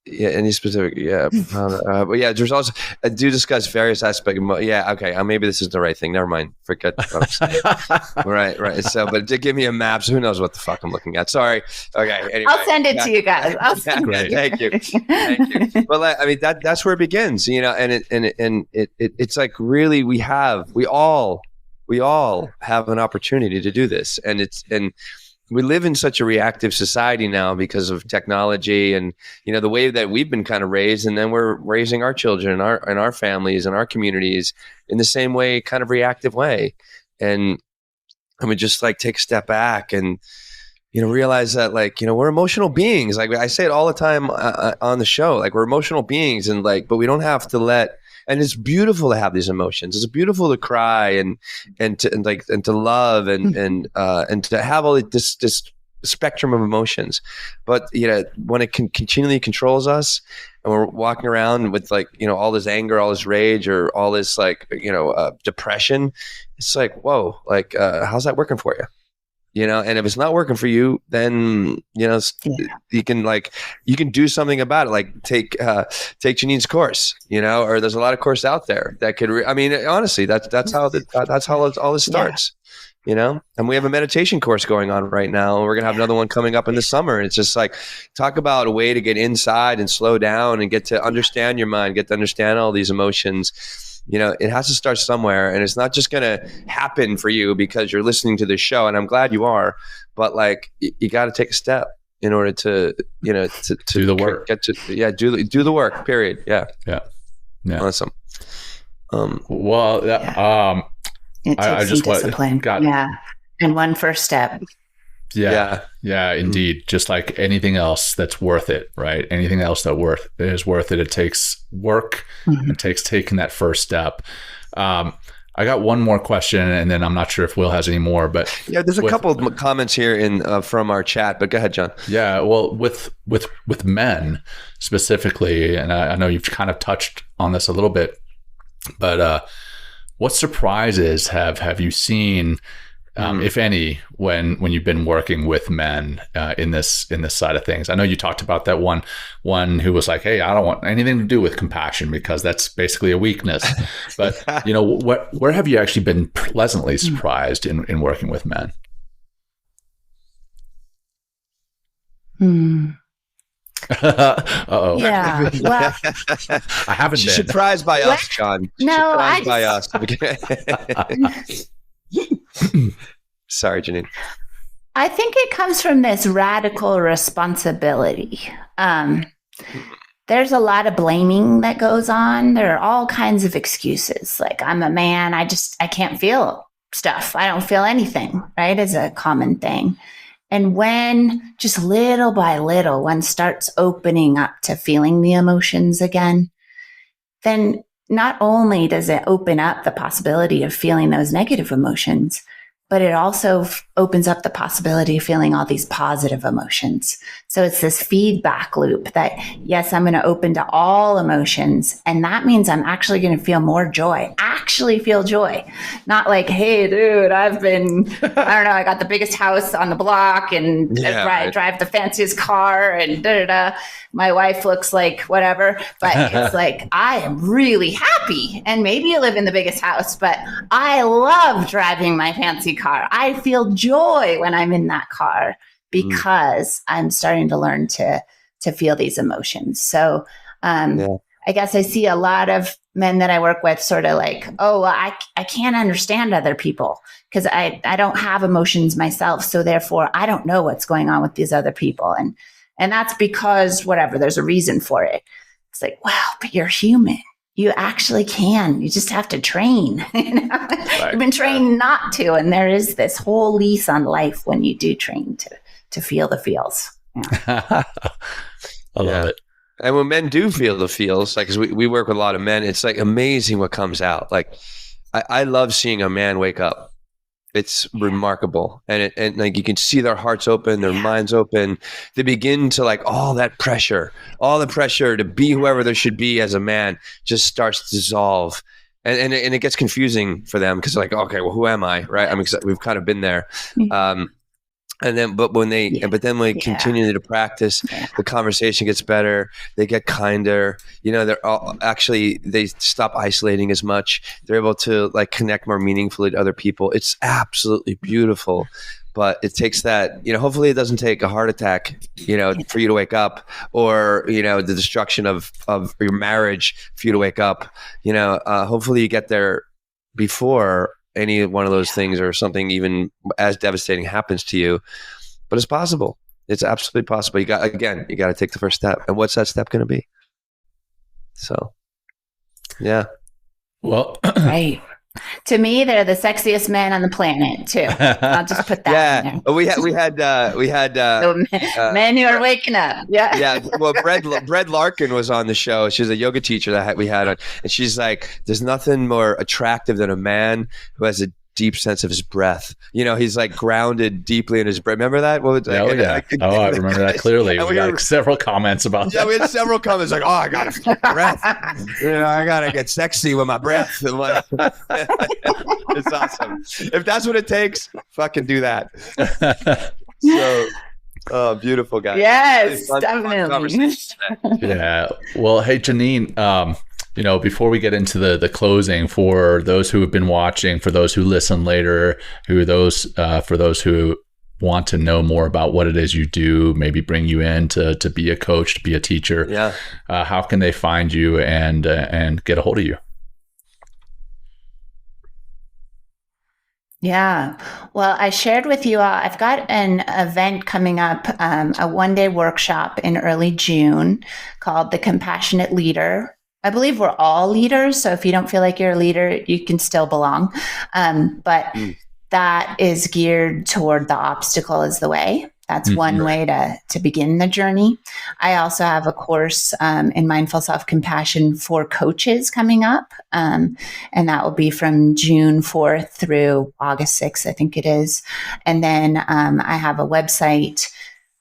any specific, but yeah, there's also do discuss various aspects. Maybe this is the right thing. Never mind. Forget. Right. So, but to give me a map, so who knows what the fuck I'm looking at? Sorry. Okay. Anyway, I'll send it to you guys. Thank you. But I mean, that's where it begins, and it's like really we all have an opportunity to do this, and we live in such a reactive society now because of technology and, the way that we've been kind of raised. And then we're raising our children and our families and our communities in the same way, kind of reactive way. And I would just take a step back and, realize that we're emotional beings. Like I say it all the time on the show, we're emotional beings but we don't have to and it's beautiful to have these emotions. It's beautiful to cry and to love and to have all this spectrum of emotions. But when it continually controls us, and we're walking around with all this anger, all this rage, or all this depression, it's whoa, how's that working for you? And if it's not working for you, then you can do something about it. Take Janine's course, or there's a lot of courses out there that could. Honestly, that's how all this starts. And we have a meditation course going on right now. We're gonna have another one coming up in the summer. It's just talk about a way to get inside and slow down and get to understand your mind, get to understand all these emotions. It has to start somewhere, and it's not just going to happen for you because you're listening to this show, and I'm glad you are, but you got to take a step in order to do the work. Do the work, period. Yeah. Awesome. It takes some discipline. And one first step. Yeah, indeed. Just like anything else that's worth it, right? Anything else that is worth it. It takes work. It takes taking that first step. I got one more question, and then I'm not sure if Will has any more. But there's a couple of comments here from our chat. But go ahead, John. Yeah, well, with men specifically, and I know you've kind of touched on this a little bit, but what surprises have you seen if any, when you've been working with men in this side of things? I know you talked about that one who was like, "Hey, I don't want anything to do with compassion because that's basically a weakness." But where have you actually been pleasantly surprised in working with men? Uh-oh. Yeah. Well, I haven't been surprised by us, John. No, surprised by us. Sorry, Janine. I think it comes from this radical responsibility. There's a lot of blaming that goes on. There are all kinds of excuses. Like, I'm a man. I can't feel stuff. I don't feel anything, right? Is a common thing. And when just little by little, one starts opening up to feeling the emotions again, then not only does it open up the possibility of feeling those negative emotions, but it also opens up the possibility of feeling all these positive emotions. So it's this feedback loop that, yes, I'm going to open to all emotions. And that means I'm actually going to feel more joy, actually feel joy. Not like, hey, dude, I don't know, I got the biggest house on the block and I drive the fanciest car and my wife looks like whatever. But it's like, I am really happy. And maybe you live in the biggest house, but I love driving my fancy car. I feel joy when I'm in that car because I'm starting to learn to feel these emotions. So I guess I see a lot of men that I work with sort of like, oh, well, I can't understand other people because I don't have emotions myself. So therefore, I don't know what's going on with these other people. And that's because whatever, there's a reason for it. It's like, wow, but you're human. You actually can. You just have to train. Right. You've been trained not to. And there is this whole lease on life when you do train to feel the feels. Yeah. I love it. And when men do feel the feels, like, 'cause we work with a lot of men, it's like amazing what comes out. Like, I love seeing a man wake up. It's remarkable. And like, you can see their hearts open, their minds open. They begin to, like, all the pressure to be whoever there should be as a man just starts to dissolve. And it gets confusing for them because, like, okay, well, who am I? Right. I mean, we've kind of been there. But when they continue to practice, the conversation gets better. They get kinder. They're all they stop isolating as much. They're able to, like, connect more meaningfully to other people. It's absolutely beautiful. But it takes that, hopefully it doesn't take a heart attack, for you to wake up, or, the destruction of your marriage for you to wake up. Hopefully you get there before any one of those things or something even as devastating happens to you. But it's possible. It's absolutely possible. You got to take the first step. And what's that step going to be? So, yeah. Well, right. To me, they're the sexiest men on the planet too. I'll just put that in there. We had men who are waking up. Yeah. Yeah. Well, Brett Larkin was on the show. She's a yoga teacher that we had on, and she's like, there's nothing more attractive than a man who has a deep sense of his breath. He's like grounded deeply in his breath. Remember that? I remember that clearly. We had several comments about that. Yeah, we had several comments like, oh, I got to breath. I got to get sexy with my breath. It's awesome. If that's what it takes, fucking do that. So, beautiful, guys. Yes, definitely. Yeah. Well, hey, Janine, before we get into the closing, for those who have been watching, for those who listen later, for those who want to know more about what it is you do, maybe bring you in to be a coach, to be a teacher, how can they find you and get a hold of you? Yeah. Well, I shared with you all, I've got an event coming up, a one-day workshop in early June called The Compassionate Leader. I believe we're all leaders. So if you don't feel like you're a leader, you can still belong. But that is geared toward the obstacle is the way. That's one way to begin the journey. I also have a course in mindful self-compassion for coaches coming up. And that will be from June 4th through August 6th, I think it is. And then I have a website,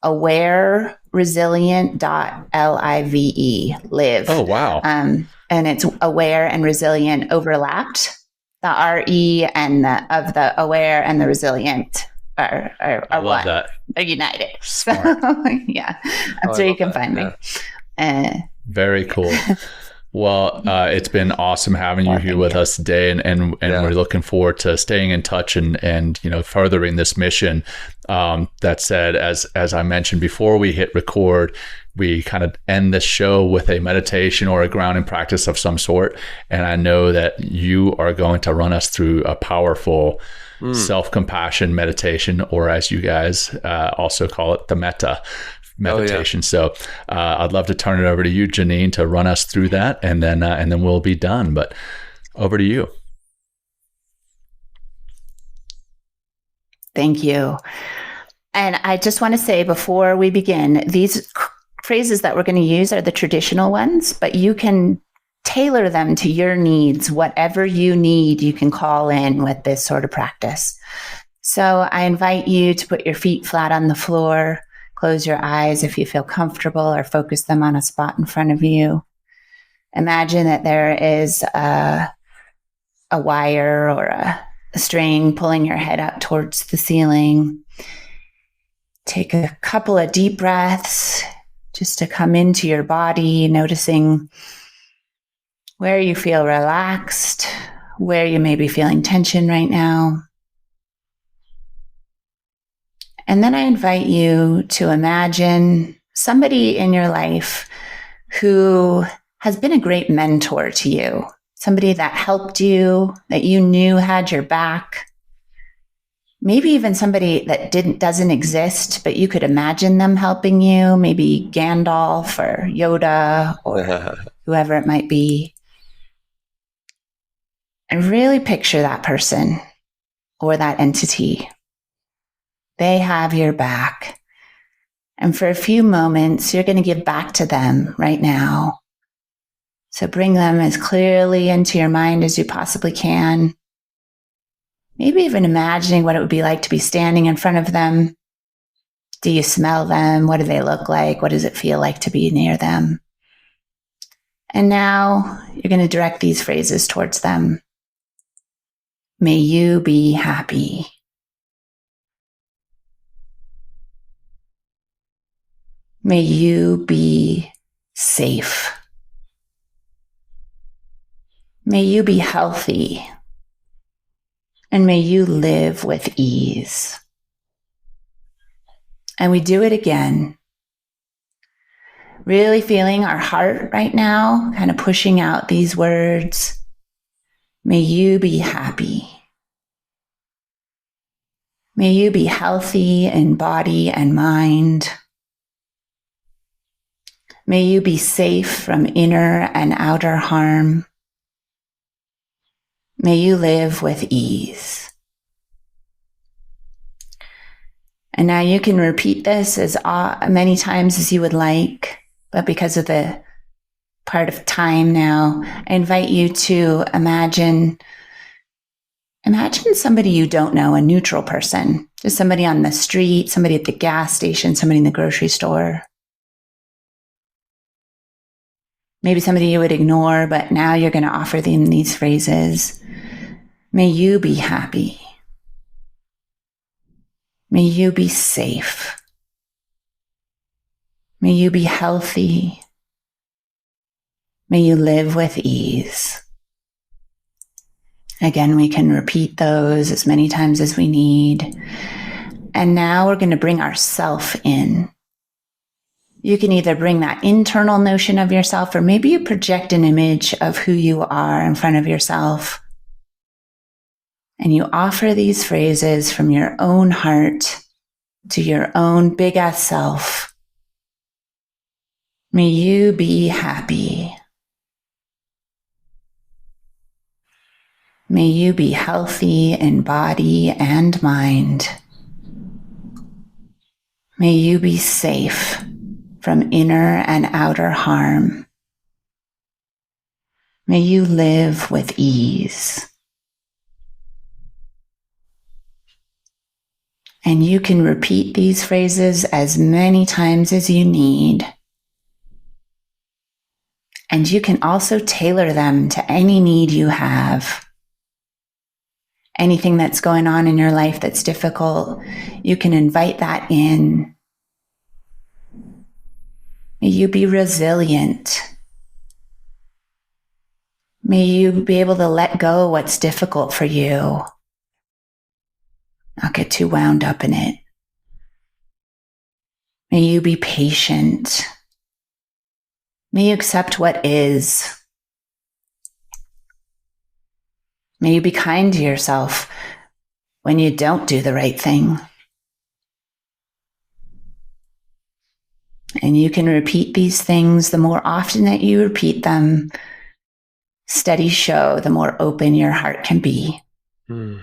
awareresilient.live. Oh, wow. And it's aware and resilient overlapped. the RE and of the aware and the resilient are I love one, that. are united. Smart. So, yeah, that's where you can find me. Very cool. Well, it's been awesome having you here with us today, and we're looking forward to staying in touch and furthering this mission. That said, as I mentioned before we hit record, we kind of end this show with a meditation or a grounding practice of some sort. And I know that you are going to run us through a powerful self-compassion meditation, or as you guys also call it, the metta meditation. So I'd love to turn it over to you, Janine, to run us through that, and then we'll be done. But over to you. Thank you. And I just want to say before we begin, these phrases that we're going to use are the traditional ones, but you can tailor them to your needs. Whatever you need, you can call in with this sort of practice. So I invite you to put your feet flat on the floor, close your eyes if you feel comfortable, or focus them on a spot in front of you. Imagine that there is a wire or a string pulling your head up towards the ceiling. Take a couple of deep breaths just to come into your body, noticing where you feel relaxed, where you may be feeling tension right now. And then I invite you to imagine somebody in your life who has been a great mentor to you, somebody that helped you, that you knew had your back. Maybe even somebody that doesn't exist, but you could imagine them helping you, maybe Gandalf or Yoda or whoever it might be. And really picture that person or that entity. They have your back. And for a few moments, you're going to give back to them right now. So bring them as clearly into your mind as you possibly can. Maybe even imagining what it would be like to be standing in front of them. Do you smell them? What do they look like? What does it feel like to be near them? And now you're going to direct these phrases towards them. May you be happy. May you be safe. May you be healthy. And may you live with ease. And we do it again. Really feeling our heart right now, kind of pushing out these words. May you be happy. May you be healthy in body and mind. May you be safe from inner and outer harm. May you live with ease. And now you can repeat this as many times as you would like, but because of the part of time now, I invite you to imagine somebody you don't know, a neutral person, just somebody on the street, somebody at the gas station, somebody in the grocery store. Maybe somebody you would ignore, but now you're going to offer them these phrases. May you be happy. May you be safe. May you be healthy. May you live with ease. Again, we can repeat those as many times as we need. And now we're going to bring ourself in. You can either bring that internal notion of yourself, or maybe you project an image of who you are in front of yourself. And you offer these phrases from your own heart to your own big ass self. May you be happy. May you be healthy in body and mind. May you be safe from inner and outer harm. May you live with ease. And you can repeat these phrases as many times as you need. And you can also tailor them to any need you have. anything that's going on in your life that's difficult, you can invite that in. May you be resilient. May you be able to let go what's difficult for you. Not get too wound up in it. May you be patient. May you accept what is. May you be kind to yourself when you don't do the right thing. And you can repeat these things. The more often that you repeat them, studies show the more open your heart can be. Mm.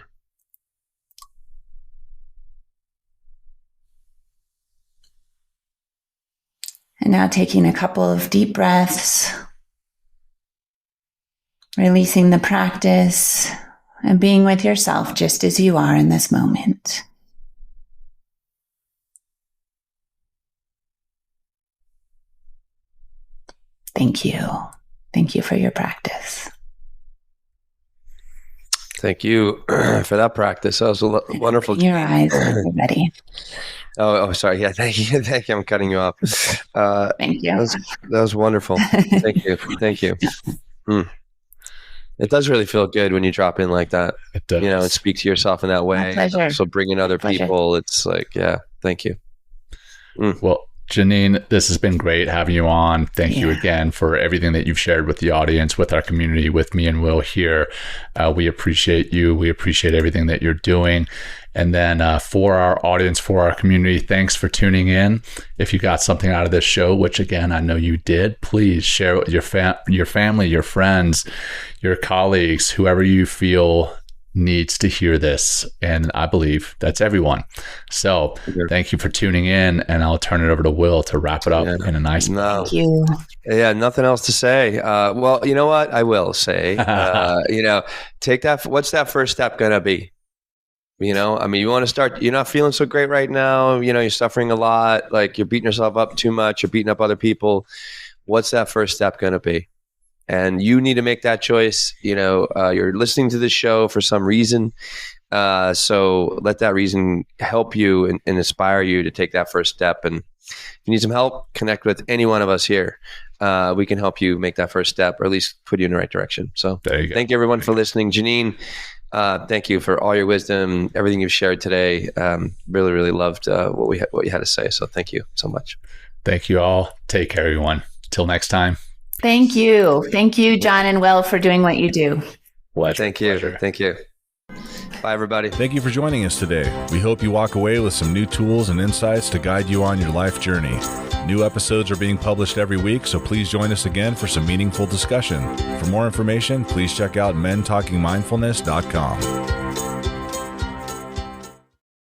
And now taking a couple of deep breaths, releasing the practice, and being with yourself just as you are in this moment. Thank you. Thank you for your practice. Thank you for that practice. That was wonderful. Open your eyes, everybody. Oh, sorry. Yeah, thank you. Thank you. I'm cutting you off. Thank you. That was wonderful. Thank you. Thank you. It does really feel good when you drop in like that. It does. And speak to yourself in that way. My pleasure. So bringing other people, it's like, yeah, thank you. Well, Janine, this has been great having you on. Thank you again for everything that you've shared with the audience, with our community, with me and Will here. We appreciate you. We appreciate everything that you're doing. And then for our audience, for our community, thanks for tuning in. If you got something out of this show, which again, I know you did, please share it with your family, your friends, your colleagues, whoever you feel needs to hear this. And I believe that's everyone. So thank you for tuning in, and I'll turn it over to Will to wrap it up in a nice way. Thank you. Yeah, nothing else to say. Well, you know what? I will say, take that. What's that first step going to be? You want to start, you're not feeling so great right now. You're suffering a lot. Like you're beating yourself up too much. You're beating up other people. What's that first step going to be? And you need to make that choice. You're listening to this show for some reason. So let that reason help you and inspire you to take that first step. And if you need some help, connect with any one of us here. We can help you make that first step, or at least put you in the right direction. So there you go. Thank you everyone for listening. Janine, thank you for all your wisdom, everything you've shared today. Really, really loved what you had to say. So thank you so much. Thank you all. Take care, everyone. Till next time. Thank you. Thank you, John and Will, for doing what you do. Pleasure. Thank you. Pleasure. Thank you. Bye, everybody. Thank you for joining us today. We hope you walk away with some new tools and insights to guide you on your life journey. New episodes are being published every week, so please join us again for some meaningful discussion. For more information, please check out mentalkingmindfulness.com.